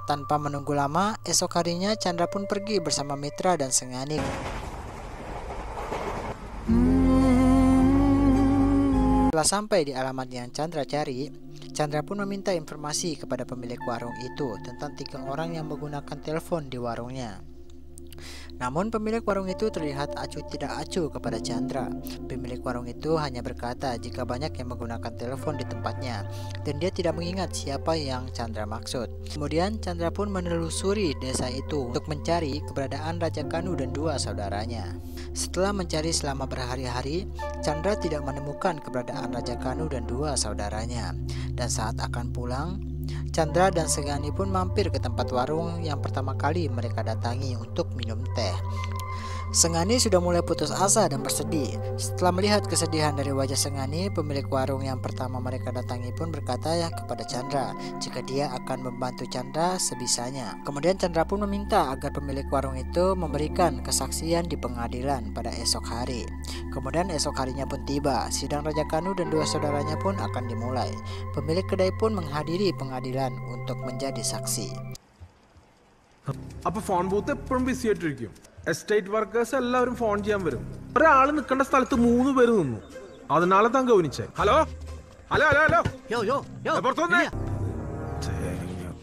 Tanpa menunggu lama, esok harinya Chandra pun pergi bersama Mitra dan Sengani. Setelah sampai di alamat yang Chandra cari, Chandra pun meminta informasi kepada pemilik warung itu tentang 3 orang yang menggunakan telepon di warungnya. Namun pemilik warung itu terlihat acuh tidak acuh kepada Chandra. Pemilik warung itu hanya berkata jika banyak yang menggunakan telepon di tempatnya dan dia tidak mengingat siapa yang Chandra maksud. Kemudian Chandra pun menelusuri desa itu untuk mencari keberadaan Raja Kanu dan dua saudaranya. Setelah mencari selama berhari-hari, Chandra tidak menemukan keberadaan Raja Kanu dan dua saudaranya. Dan saat akan pulang, Chandra dan Sengani pun mampir ke tempat warung yang pertama kali mereka datangi untuk minum teh. Sengani sudah mulai putus asa dan bersedih. Setelah melihat kesedihan dari wajah Sengani, pemilik warung yang pertama mereka datangi pun berkata kepada Chandra jika dia akan membantu Chandra sebisanya. Kemudian Chandra pun meminta agar pemilik warung itu memberikan kesaksian di pengadilan pada esok hari. Kemudian esok harinya pun tiba, sidang Raja Kanu dan dua saudaranya pun akan dimulai. Pemilik kedai pun menghadiri pengadilan untuk menjadi saksi. അപ്പൊ phone booth എപ്പോഴും ബിസി ആയിട്ടിരിക്കും. Estate workers എല്ലാവരും ഫോൺ ചെയ്യാൻ വരും. ഒരാൾ നിൽക്കേണ്ട സ്ഥലത്ത് 3 പേര് നിന്നു. അതിനാലെ താൻ ഗവനിച്ചേ. ഹലോ ഹലോ ഹലോ ഹലോ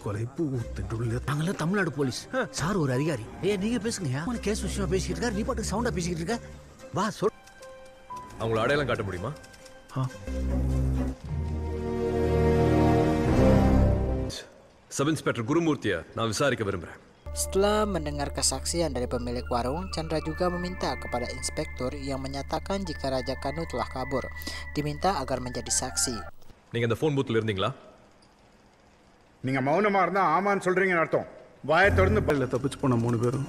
கொலை பூத்தின் உள்ள நாங்கள தமிழ்நாடு போலீஸ் சார் ஒரு அதிகாரி. நீங்க பேசுங்க. கேஸ் விஷயமா பேசிட்டு இருக்காரு, நீ பாட்டு சவுண்டா பேசிட்டு இருக்க. வா சொல். அவங்கள அடையாளம் காட்ட முடியுமா? சப் இன்ஸ்பெக்டர் குருமூர்த்தியை நான் விசாரிக்க விரும்புறேன். Setelah mendengar kesaksian dari pemilik warung, Chandra juga meminta kepada inspektur yang menyatakan jika Raja Kanu telah kabur, diminta agar menjadi saksi. நீங்க அந்த ஃபோன் பூத்ல இருந்தீங்களா? நீங்க மௌனமா இருந்தா ஆமான்னு சொல்றீங்கன்னு அர்த்தம். வாயை திறந்து பல்ல தப்பிச்சு போன 3 பேரும்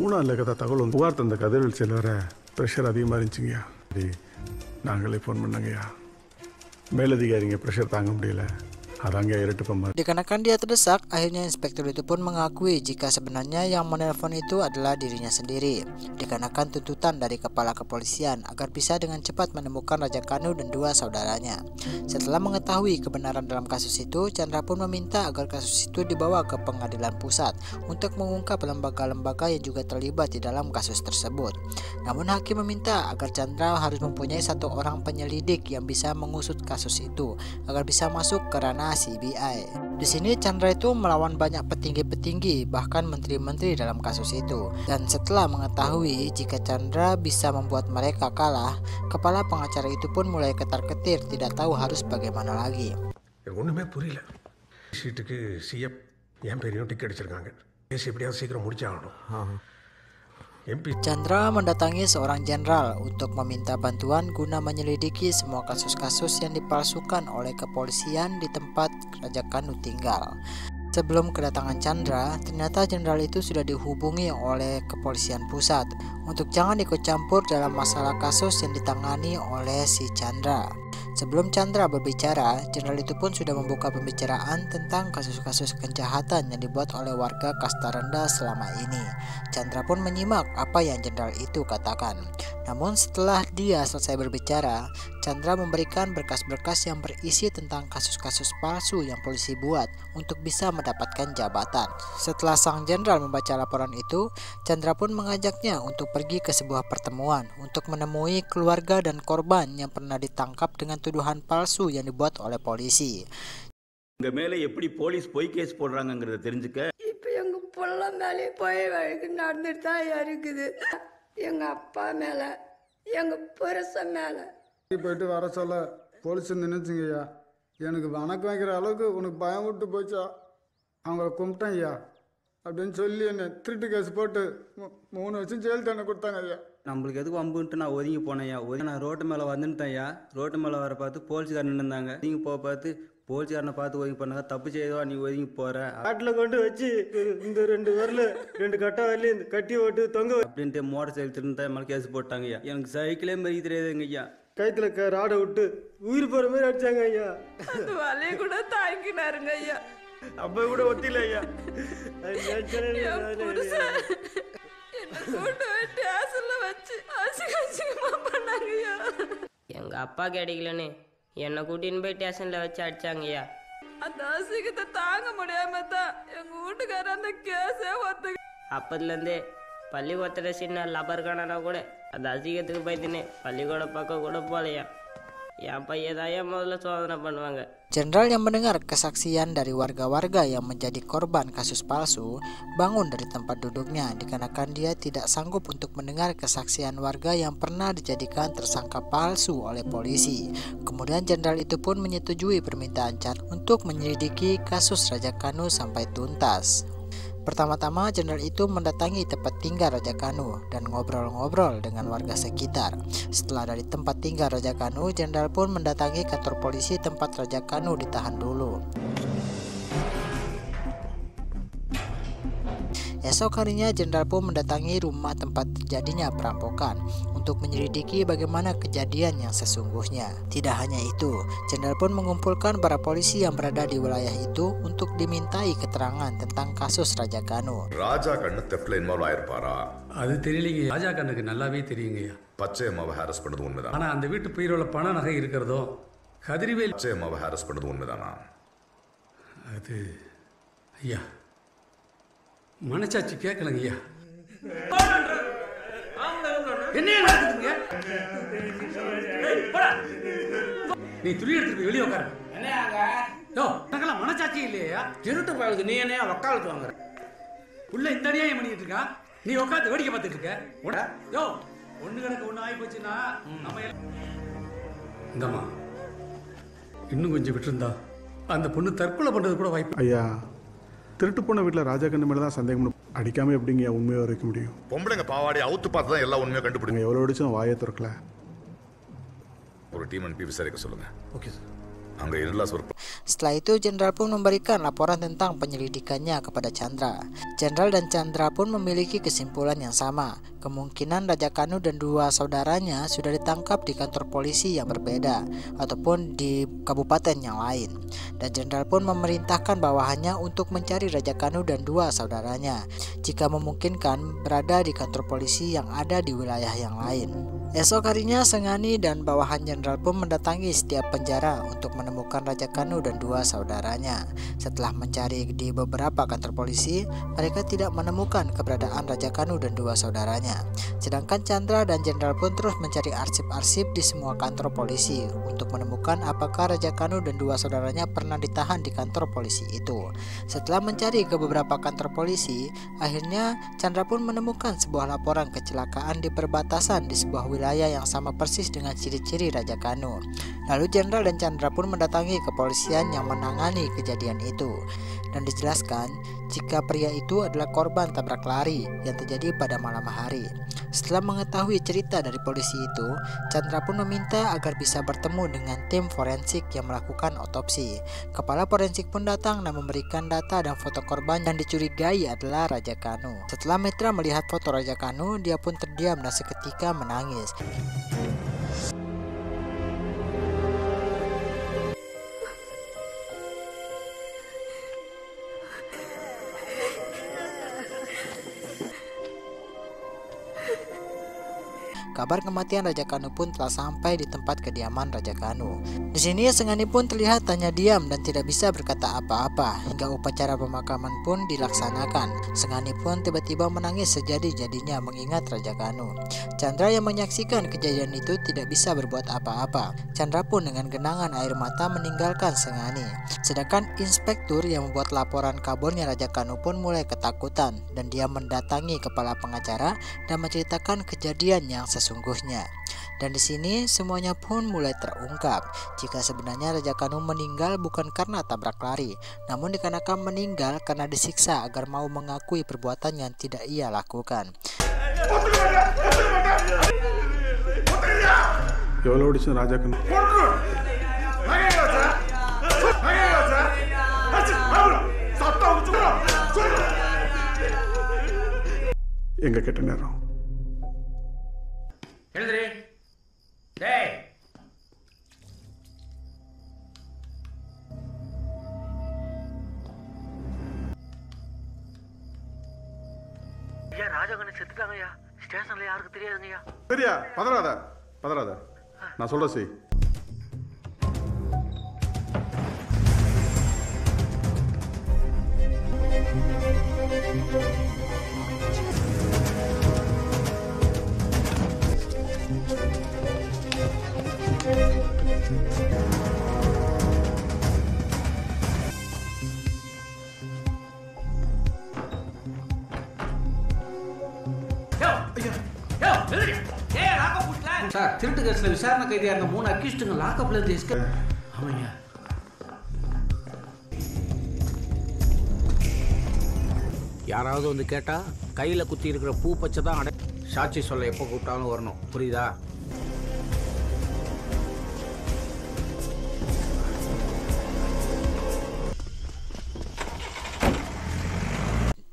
3 கதை தகவல் வந்து புகார் தந்த கதிரவில் செல்வர ப்ரெஷர் அதிகமாக இருந்துச்சுங்கய்யா. நாங்களே ஃபோன் பண்ணங்கய்யா. மேலதிகாரிங்க ப்ரெஷர் தாங்க முடியல. Dikarenakan dia terdesak, akhirnya inspektur itu pun mengakui jika sebenarnya yang menelpon itu adalah dirinya sendiri. Dikarenakan tuntutan dari kepala kepolisian agar bisa dengan cepat menemukan Raja Kanu dan dua saudaranya. Setelah mengetahui kebenaran dalam kasus itu, Chandra pun meminta agar kasus itu dibawa ke pengadilan pusat untuk mengungkap lembaga-lembaga yang juga terlibat di dalam kasus tersebut. Namun hakim meminta agar Chandra harus mempunyai 1 orang penyelidik yang bisa mengusut kasus itu agar bisa masuk ke ranah CBI. Di sini Chandra itu melawan banyak petinggi-petinggi, bahkan menteri-menteri dalam kasus itu. Dan setelah mengetahui jika Chandra bisa membuat mereka kalah, kepala pengacara itu pun mulai ketar-ketir, tidak tahu harus bagaimana lagi. ஒண்ணுமே புரியல. சீட்டுக்கு சிஎப் என் பேரையும் டிக்கெட் அடிச்சிருக்காங்க. கேஸ் எப்படியாவது சீக்கிரம் முடிச்சாகணும். Chandra mendatangi seorang jenderal untuk meminta bantuan guna menyelidiki semua kasus-kasus yang dipalsukan oleh kepolisian di tempat Raja Kanu tinggal. Sebelum kedatangan Chandra, ternyata jenderal itu sudah dihubungi oleh kepolisian pusat untuk jangan ikut campur dalam masalah kasus yang ditangani oleh si Chandra. Sebelum Chandra berbicara, jenderal itu pun sudah membuka pembicaraan tentang kasus-kasus kejahatan yang dibuat oleh warga kasta rendah selama ini. Chandra pun menyimak apa yang jenderal itu katakan. Namun setelah dia selesai berbicara, Chandra memberikan berkas-berkas yang berisi tentang kasus-kasus palsu yang polisi buat untuk bisa mendapatkan jabatan. Setelah sang jenderal membaca laporan itu, Chandra pun mengajaknya untuk pergi ke sebuah pertemuan untuk menemui keluarga dan korban yang pernah ditangkap dengan tuduhan palsu yang dibuat oleh polisi. உங்க மேல எப்படி போலீஸ் பொய் கேஸ் போடுறாங்கங்கறத தெரிஞ்சுக்க இப்போ எங்க புள்ள மேலே போய் வழக்கு நடந்துட்டு தான் இருக்குது. எங்க அப்பா மேல, எங்க புருஷன் மேல. போயிட்டு வர சொல்ல போலீஸ் நினைச்சுங்கய்யா. எனக்கு வணக்கம் வைக்கிற அளவுக்கு உனக்கு பயம் விட்டு போச்சா? அவங்கள கும்பிட்டேன் ஐயா அப்படின்னு சொல்லி என்னை திருட்டு கேஸ் போட்டு 3 வருஷம் ஜெயில் தண்டனை கொடுத்தாங்க ஐயா. நம்மளுக்கு எதுக்கு வம்புன்ட்டு நான் ஒதுங்கி போனேன்யா. நான் ரோட்டு மேலே வந்துட்டேன்யா. ரோட்டு மேலே வர பார்த்து போலீஸ்காரன் நின்றுந்தாங்க. ஒதுங்கி போக பார்த்து போலீஸ்காரனை பார்த்து ஒதுங்கி பண்ணாங்க. தப்பு செய்தவா நீ ஒதுங்கி போற. காட்டில் கொண்டு வச்சு இந்த 2 வரல 2 கட்டை வரலையும் கட்டி ஓட்டு தொங்க அப்படின்ட்டு மோட்டர் சைக்கிள் திருந்தா மேலே கேஸ் போட்டாங்கய்யா. எனக்கு சைக்கிளே மறிக்க தெரியாதுங்க ஐயா. கைத்துல ராடை விட்டு உயிர் போற மாதிரி அடிச்சாங்க ஐயா. அந்த வலைய கூட தாங்கினாருங்க ஐயா. அப்ப கூட ஒத்தில ஐயா. எங்க அப்பா கிடைக்கலன்னு என்னை கூட்டின்னு போய் ஸ்டேஷன்ல வச்சு அடிச்சாங்கய்யா. அந்த அசிங்கத்தை தாங்க முடியாம தான் எங்க வீட்டுக்காரர் அந்த கேஸே ஒத்து. அப்பதுலேருந்தே பள்ளிக்கூடத்தில் சின்ன லபர் காணனா கூட அந்த அசிங்கத்துக்கு பயந்துன்னு பள்ளிக்கூட பக்கம் கூட போலையா. என் பையன் தான் ஏன் முதல்ல சோதனை பண்ணுவாங்க. Jenderal yang mendengar kesaksian dari warga-warga yang menjadi korban kasus palsu bangun dari tempat duduknya dikarenakan dia tidak sanggup untuk mendengar kesaksian warga yang pernah dijadikan tersangka palsu oleh polisi. Kemudian jenderal itu pun menyetujui permintaan Chandra untuk menyelidiki kasus Raja Kanu sampai tuntas. Pertama-tama jenderal itu mendatangi tempat tinggal Raja Kanu dan ngobrol-ngobrol dengan warga sekitar. Setelah dari tempat tinggal Raja Kanu, jenderal pun mendatangi kantor polisi tempat Raja Kanu ditahan dulu. Esok harinya jenderal pun mendatangi rumah tempat terjadinya perampokan untuk menyelidiki bagaimana kejadian yang sesungguhnya. Tidak hanya itu, jenderal pun mengumpulkan para polisi yang berada di wilayah itu untuk dimintai keterangan tentang kasus Raja Kanu. ராஜா கண்ணு தெஃப்ட்ல இன்வால்வ் ஆயிருப்பாரா? அது தெரியலங்க. ராஜா கண்ணுக்கு நல்லாவே தெரியுங்கய்யா. பச்சை அம்மாவை ஹாரஸ் பண்ணது உண்மைதான். ஆனா அந்த வீட்டு பீரோல பண நகை இருக்கிறதோ கதிரிவேல் பச்சை அம்மாவை ஹாரஸ் பண்ணது உண்மைதானா? அது ஐயா மனசாட்சி கேட்கலங்க ஐயா. என்ன நடக்குதுங்க? நீ துணி எடுத்துட்டு வெளியே உட்காரு. எனக்கெல்லாம் மனசாட்சி இல்லையா? திருட்டு பழகு நீ என்ன வக்காலத்து வாங்குற? உள்ள இந்த அநியாயம் பண்ணிட்டு இருக்கா. நீ உட்காந்து வேடிக்கை பார்த்துட்டு இருக்க. யோ ஒண்ணு கிடக்கு ஒண்ணு ஆகி போச்சுன்னா நம்ம இந்தம்மா இன்னும் கொஞ்சம் விட்டுருந்தா அந்த பொண்ணு தற்கொலை பண்றது கூட வாய்ப்பு. ஐயா, திருட்டு போன வீட்டில் ராஜா கண்ணு மேலே தான் சந்தேகம் அடிக்காம எப்படிங்க உண்மையை வரைக்க முடியும்? பொம்பளைங்க பாவாடி அவுத்து பார்த்து தான் எல்லா உண்மையும் கண்டுபிடிங்க. எவ்வளோ அடிச்சும் வாயை திறக்கல. ஒரு டீம் அனுப்பி விசாரிக்க சொல்லுங்க. Okay sir. Setelah itu jenderal pun memberikan laporan tentang penyelidikannya kepada Chandra. Jenderal dan Chandra pun memiliki kesimpulan yang sama. Kemungkinan Raja Kanu dan 2 saudaranya sudah ditangkap di kantor polisi yang berbeda ataupun di kabupaten yang lain. Dan jenderal pun memerintahkan bawahannya untuk mencari Raja Kanu dan 2 saudaranya jika memungkinkan berada di kantor polisi yang ada di wilayah yang lain. Esok harinya Sengani dan bawahan jenderal pun mendatangi setiap penjara untuk menemukan Raja Kanu dan 2 saudaranya. Setelah mencari di beberapa kantor polisi, mereka tidak menemukan keberadaan Raja Kanu dan 2 saudaranya. Sedangkan Chandra dan jenderal pun terus mencari arsip-arsip di semua kantor polisi untuk menemukan apakah Raja Kanu dan 2 saudaranya pernah ditahan di kantor polisi itu. Setelah mencari ke beberapa kantor polisi, akhirnya Chandra pun menemukan sebuah laporan kecelakaan di perbatasan di sebuah wilayah yang sama persis dengan ciri-ciri Raja Kanu. Lalu jenderal dan Chandra pun mendatangi kepolisian yang menangani kejadian itu dan dijelaskan jika pria itu adalah korban tabrak lari yang terjadi pada malam hari. Setelah mengetahui cerita dari polisi itu, Chandra pun meminta agar bisa bertemu dengan tim forensik yang melakukan otopsi. Kepala forensik pun datang dan memberikan data dan foto korban yang dicurigai adalah Raja Kanu. Setelah Mitra melihat foto Raja Kanu, dia pun terdiam dan seketika menangis. Kabar kematian Raja Kanu pun telah sampai di tempat kediaman Raja Kanu. Di sini Sengani pun terlihat hanya diam dan tidak bisa berkata apa-apa hingga upacara pemakaman pun dilaksanakan. Sengani pun tiba-tiba menangis sejadi-jadinya mengingat Raja Kanu. Chandra yang menyaksikan kejadian itu tidak bisa berbuat apa-apa. Chandra pun dengan genangan air mata meninggalkan Sengani. Sedangkan inspektur yang membuat laporan kaburnya Raja Kanu pun mulai ketakutan dan dia mendatangi kepala pengacara dan menceritakan kejadian yang sesungguhnya. Dan di sini semuanya pun mulai terungkap jika sebenarnya Raja Kanu meninggal bukan karena tabrak lari, namun dikarenakan meninggal karena disiksa agar mau mengakui perbuatan yang tidak ia lakukan. Raja Kanu எங்க கெட்ட நேரம் எழுதுறே டேய் ஐயா ராஜகண்ண செத்துட்டாங்கய்யா ஸ்டேஷன்ல யாருக்கு தெரியாதுங்கய்யா சரியா பதறாத நான் சொல்ற செய் சார் திருட்டு கேஸ்ல விசாரணை கைதியா இருந்த 3 அக்யூஸ்டுங்க லாக்அப்ல இருந்து எஸ்கேப். ஆமாய்யா. யாராவது வந்து கேட்டா கையில குத்தி இருக்கிற பூ பச்சை தான் சாட்சி சொல்ல எப்போ கூப்பிட்டாலும் வரணும், புரியுதா?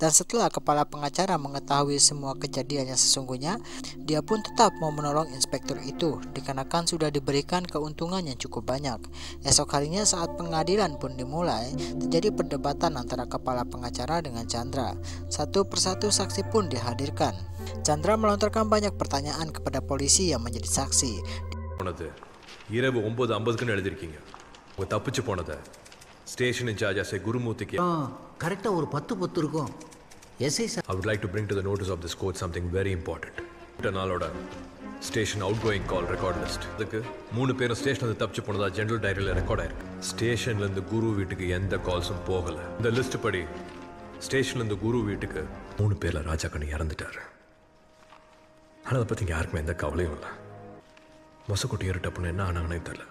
Dan setelah kepala pengacara mengetahui semua kejadian yang sesungguhnya, dia pun tetap mau menolong inspektur itu dikarenakan sudah diberikan keuntungan yang cukup banyak. Esok harinya saat pengadilan pun dimulai, terjadi perdebatan antara kepala pengacara dengan Chandra. Satu persatu saksi pun dihadirkan. Chandra melontarkan banyak pertanyaan kepada polisi yang menjadi saksi. இரவு 9:50க்கு எழுதிருக்கீங்க. உங்க தப்பிச்சு போனத station incharge SI குருமூர்த்திக்கு கரெக்ட்டா ஒரு 10 இருக்கும். SI sir, I would like to bring to the notice of this court something very important. நாளோட station outgoing call record list. அதுக்கு 3 பேரும் ஸ்டேஷன்ல தப்பிச்சு போனதா ஜெனரல் டைரியில ரெக்கார்ட் ஆயிருக்கு. ஸ்டேஷன்ல இருந்து குரு வீட்டுக்கு எந்த கால்ஸும் போகல. இந்த லிஸ்ட் படி ஸ்டேஷன்ல இருந்து குரு வீட்டுக்கு 3 பேர்ல ராஜா கண்ணு இறந்துட்டாரு. ஆனா அதை பத்தி யாருக்குமே எந்த கவலையும் இல்லை. மொசக்குட்டி ஏறிட்டப்புன்னு என்ன ஆனாங்கன்னே தெரியல.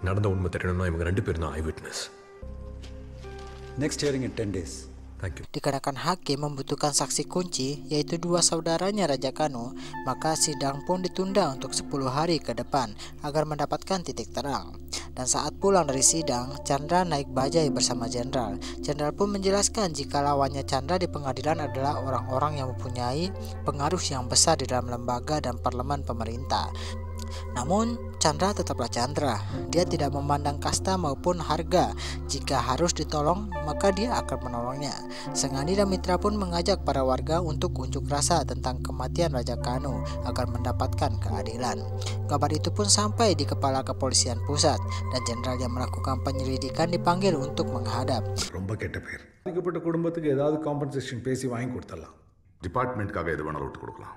நடந்த உண்மை தெரியணும்னா இவங்க 2 பேரும் தான் ஐ witness. Next hearing in 10 days. Thank you. Dikarenakan hakim membutuhkan saksi kunci yaitu 2 saudaranya Raja Kanu, maka sidang pun ditunda untuk 10 hari ke depan agar mendapatkan titik terang. Dan saat pulang dari sidang, Chandra naik bajai bersama jenderal. Jenderal pun menjelaskan jika lawannya Chandra di pengadilan adalah orang-orang yang mempunyai pengaruh yang besar di dalam lembaga dan parlemen pemerintah. Namun Chandra tetaplah Chandra. Dia tidak memandang kasta maupun harga. Jika harus ditolong, maka dia akan menolongnya. Sengani dan Mitra pun mengajak para warga untuk unjuk rasa tentang kematian Raja Kanu agar mendapatkan keadilan. Kabar itu pun sampai di kepala kepolisian pusat dan jenderal yang melakukan penyelidikan dipanggil untuk menghadap. ரொம்ப கெட்ட பேர். பாதிக்கப்பட்ட குடும்பத்துக்கு ஏதாவது காம்பன்சேஷன் பேசி வாங்கி கொடுத்துடலாம். டிபார்ட்மெண்ட்காக எது வேணாலும் விட்டு கொடுக்கலாம்.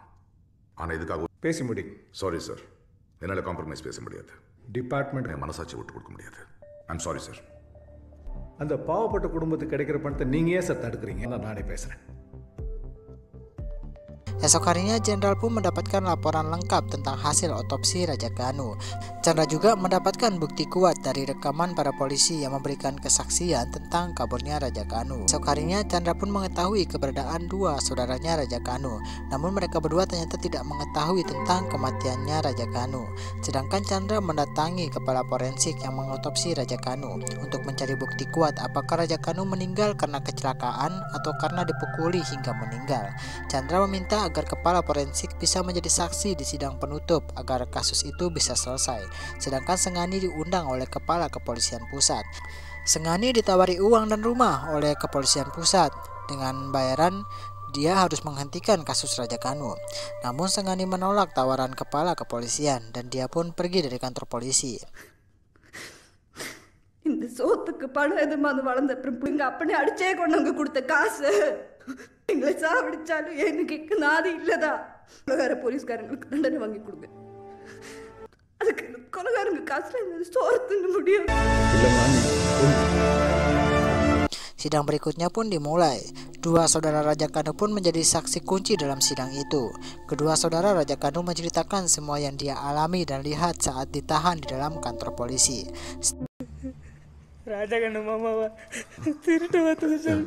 ஆனால் இதுக்காக பேசி முடி. சாரி சார், என்னால் காம்ப்ரமைஸ் பேச முடியாது. டிபார்ட்மெண்ட் என் மனசாட்சி விட்டு கொடுக்க முடியாது. I'm sorry sir. அந்த பாவப்பட்ட குடும்பத்துக்கு கிடைக்கிற பணத்தை நீங்க ஏன் சார் தடுக்கிறீங்க? நானே பேசுறேன். Esok harinya Jenderal pun mendapatkan laporan lengkap tentang hasil otopsi Raja Ganu. Chandra juga mendapatkan bukti kuat dari rekaman para polisi yang memberikan kesaksian tentang kaburnya Raja Ganu. Esok harinya Chandra pun mengetahui keberadaan dua saudaranya Raja Ganu, namun mereka berdua ternyata tidak mengetahui tentang kematiannya Raja Ganu. Sedangkan Chandra mendatangi kepala forensik yang mengotopsi Raja Ganu untuk mencari bukti kuat apakah Raja Ganu meninggal karena kecelakaan atau karena dipukuli hingga meninggal. Chandra meminta agar kepala forensik bisa menjadi saksi di sidang penutup agar kasus itu bisa selesai. Sedangkan Sengani diundang oleh kepala kepolisian pusat. Sengani ditawari uang dan rumah oleh kepolisian pusat dengan bayaran dia harus menghentikan kasus Raja Ganu. Namun Sengani menolak tawaran kepala kepolisian dan dia pun pergi dari kantor polisi. இந்த சோத்துக்கு பணம் எதுமாவது வளர்ந்த அப்புறம் எங்க அப்பனே அடிச்சே கொண்டு கொடுத்த காசு எங்களை சாவடிச்சாலும் எனக்கு நாதி இல்லதா. கொலகார போலீஸ்காரங்களுக்கு தண்டனை வாங்கி கொடுங்க. அதுக்கு கொலகாரங்க காசுல சோறு தின்ன முடியும். Sidang berikutnya pun dimulai. Dua saudara Raja Ganu pun menjadi saksi kunci dalam sidang itu. Kedua saudara Raja Ganu menceritakan semua yang dia alami dan lihat saat ditahan di dalam kantor polisi. Raja Ganu mama திருட்டு வந்து சொல்லு.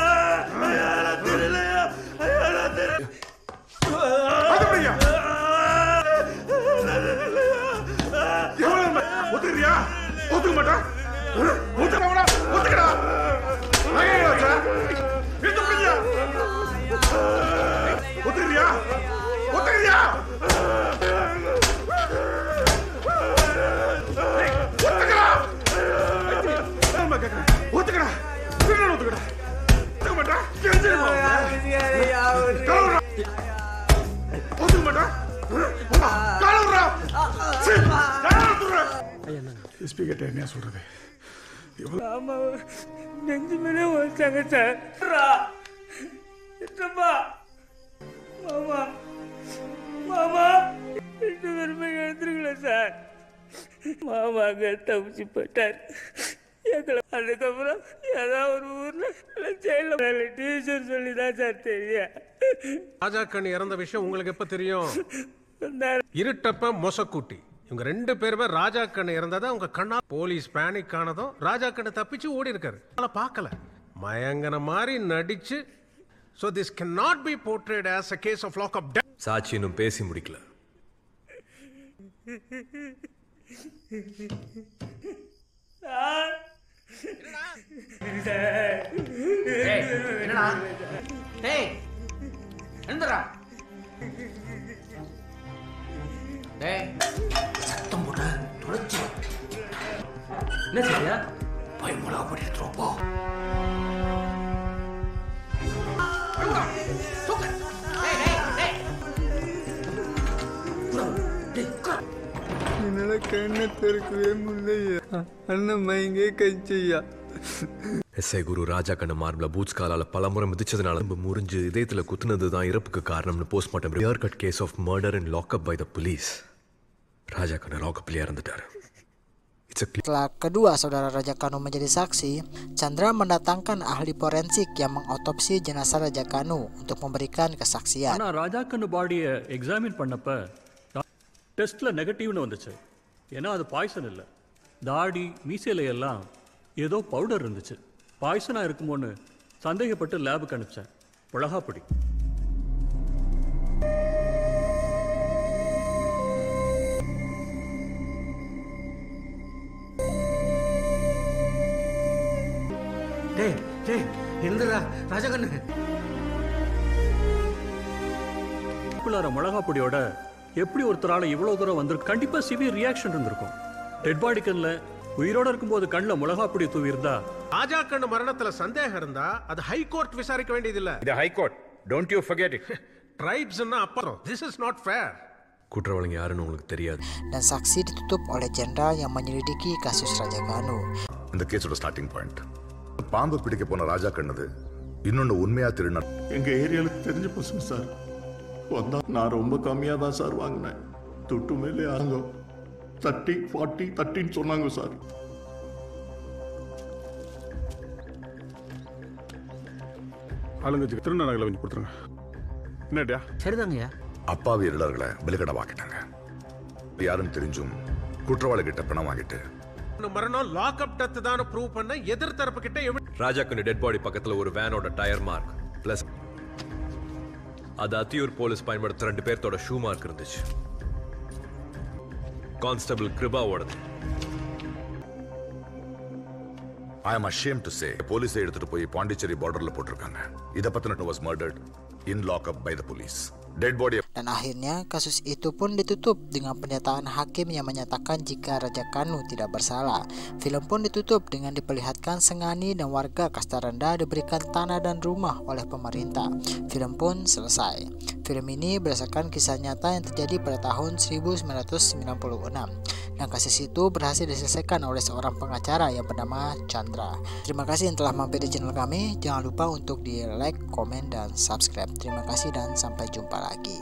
ஒத்துக்கிறியா? ஒத்துக்க மாட்டா? ஒத்துக்கடா? ஒத்துக்கடா? ஒத்துக்கிறியா? ஒத்துக்கிறியா? ஒத்துக்கிறியா? ஒத்துக்கடா? ஒத்துக்கடா? ஒத்துக்கடா? ஒத்துக்க மாட்டா? ஒத்துக்க மாட்டா? எஸ்பி கிட்ட என்ன சொல்றது? ஆமா நெஞ்சு மேலே வச்சாங்க சார். மாமா மாமா 2 பேருமே எழுந்துருக்கல சார். மாமா அங்க தப்பிச்சு போயிட்டார். அதுக்கப்புறம் ஏதாவது ஒரு ஊர்ல ஜெயில டீச்சர் சொல்லிதான் சார் தெரியும். ராஜா கண்ணு இறந்த விஷயம் உங்களுக்கு எப்ப தெரியும்? இருட்டப்ப மொசக்கூட்டி இவங்க 2 பேருமே ராஜா கண்ணு இறந்ததை உங்க கண்ணா போலீஸ் பேனிக் ஆனதும் ராஜா கண்ணு தப்பிச்சு ஓடி இருக்காரு. பார்க்கல மயங்கன மாதிரி நடிச்சு. So this cannot be portrayed as a case of lock up death. சாட்சி இன்னும் பேசி முடிக்கல. என்னடா? டேய் என்னடா? டேய் சத்தம் போட தொலைச்சு. என்ன சரியா? போய் முளா போட்டு எடுத்துட்டு போ. என்னால கண்ணை திறக்கவே முடியலையா. அண்ணன் மயங்கே கஞ்சியா. எஸ்ஐ குரு ராஜா கண்ணு மார்பிள பூட்ஸ் காலால பலமுறை மிதிச்சதுனால முறிஞ்சு இதயத்துல குத்துனது தான் இறப்புக்கு காரணம்னு postmortem clear cut case of murder and lockup by the police. Raja Kannu லாக்அப்ல இறந்துட்டாரு. Setelah kedua saudara Raja Ganu menjadi saksi, Chandra mendatangkan ahli forensik yang mengotopsi jenazah Raja Ganu untuk memberikan kesaksian. ஆனா ராஜா கண்ணு பாடியை எக்ஸாமின் பண்ணப்ப டெஸ்ட்ல நெகட்டிவ்னு வந்துச்சு. ஏன்னா அது பாய்சன் இல்லை. தாடி மீசையில எல்லாம் ஏதோ பவுடர் இருந்துச்சு. பாய்சனா இருக்குமோன்னு சந்தேகப்பட்டு லேபுக்கு அனுப்பிச்சேன். மிளகாப்பொடி. டேய் டேய் என்னடா ராஜா கண்ணு? மிளகாப்பொடியோட எப்படி ஒருத்தரால இவ்வளவு தூரம் வந்திருக்கு? கண்டிப்பா சிவியர் ரியாக்ஷன் இருந்திருக்கும். டெட் பாடி கண்ணுல உயிரோட இருக்கும்போது கண்ணுல மிளகாப்பொடி தூவி இருந்தா ராஜா கண்ணு மரணத்துல சந்தேகம் இருந்தா அது ஹை கோர்ட் விசாரிக்க வேண்டியதில்லை. இது high court. Don't you forget it. ட்ரைப்ஸ்னா அப்புறம். This is not fair. குற்றவாளிங்க யாருன்னு உங்களுக்கு தெரியாது. Dan saksi ditutup oleh jenderal yang menyelidiki kasus Raja Ganu. இந்த கேஸோட ஸ்டார்டிங் பாயிண்ட் பாம்பு பிடிக்க போன ராஜா கண்ணது. இன்னொன்னு உண்மையா திருநா எங்க ஏரியால தெரிஞ்ச பசங்க சார் வந்தா நான் ரொம்ப கம்மியா தான் சார் வாங்கினேன். துட்டு மேலே ஆங்க 30, 40, 30 சொன்னாங்க சார். ஆளுங்கட்சிக்கு திருநா நகலை கொஞ்சம் கொடுத்துருங்க. என்னடா சரிதாங்கய்யா. அப்பாவி இருளர்களை பலிகடவாக்கிட்டாங்க. யாருன்னு தெரிஞ்சும் குற்றவாளி கிட்ட பணம் வாங்கிட்டு மரணம் லாக்அப் டெத் தான் ப்ரூவ் பண்ண எதிர் தரப்பு கிட்ட ராஜா கண்ணு டெட் பாடி பக்கத்துல ஒரு வேனோட டயர் மார்க் பிளஸ் அது அத்தியூர் போலீஸ் பயன்படுத்த 2 பேர்த்தோட ஷூ மார்க் இருந்துச்சு. கான்ஸ்டபிள் கிருபாவோடது. I am ashamed to say போலீஸை எடுத்துட்டு போய் பாண்டிச்சேரி பார்டர்ல போட்டிருக்காங்க. இத பத்தின was murdered in lockup by the police. Dead body. Dan akhirnya kasus itu pun ditutup dengan pernyataan hakim yang menyatakan jika Raja Kanu tidak bersalah. Film pun ditutup dengan diperlihatkan Sengani dan warga kasta rendah diberikan tanah dan rumah oleh pemerintah. Film pun selesai. Film ini berdasarkan kisah nyata yang terjadi pada tahun 1996. Dan kasus itu berhasil diselesaikan oleh seorang pengacara yang bernama Chandra. Terima kasih yang telah mampir di channel kami. Jangan lupa untuk di like, komen, dan subscribe. Terima kasih dan sampai jumpa lagi.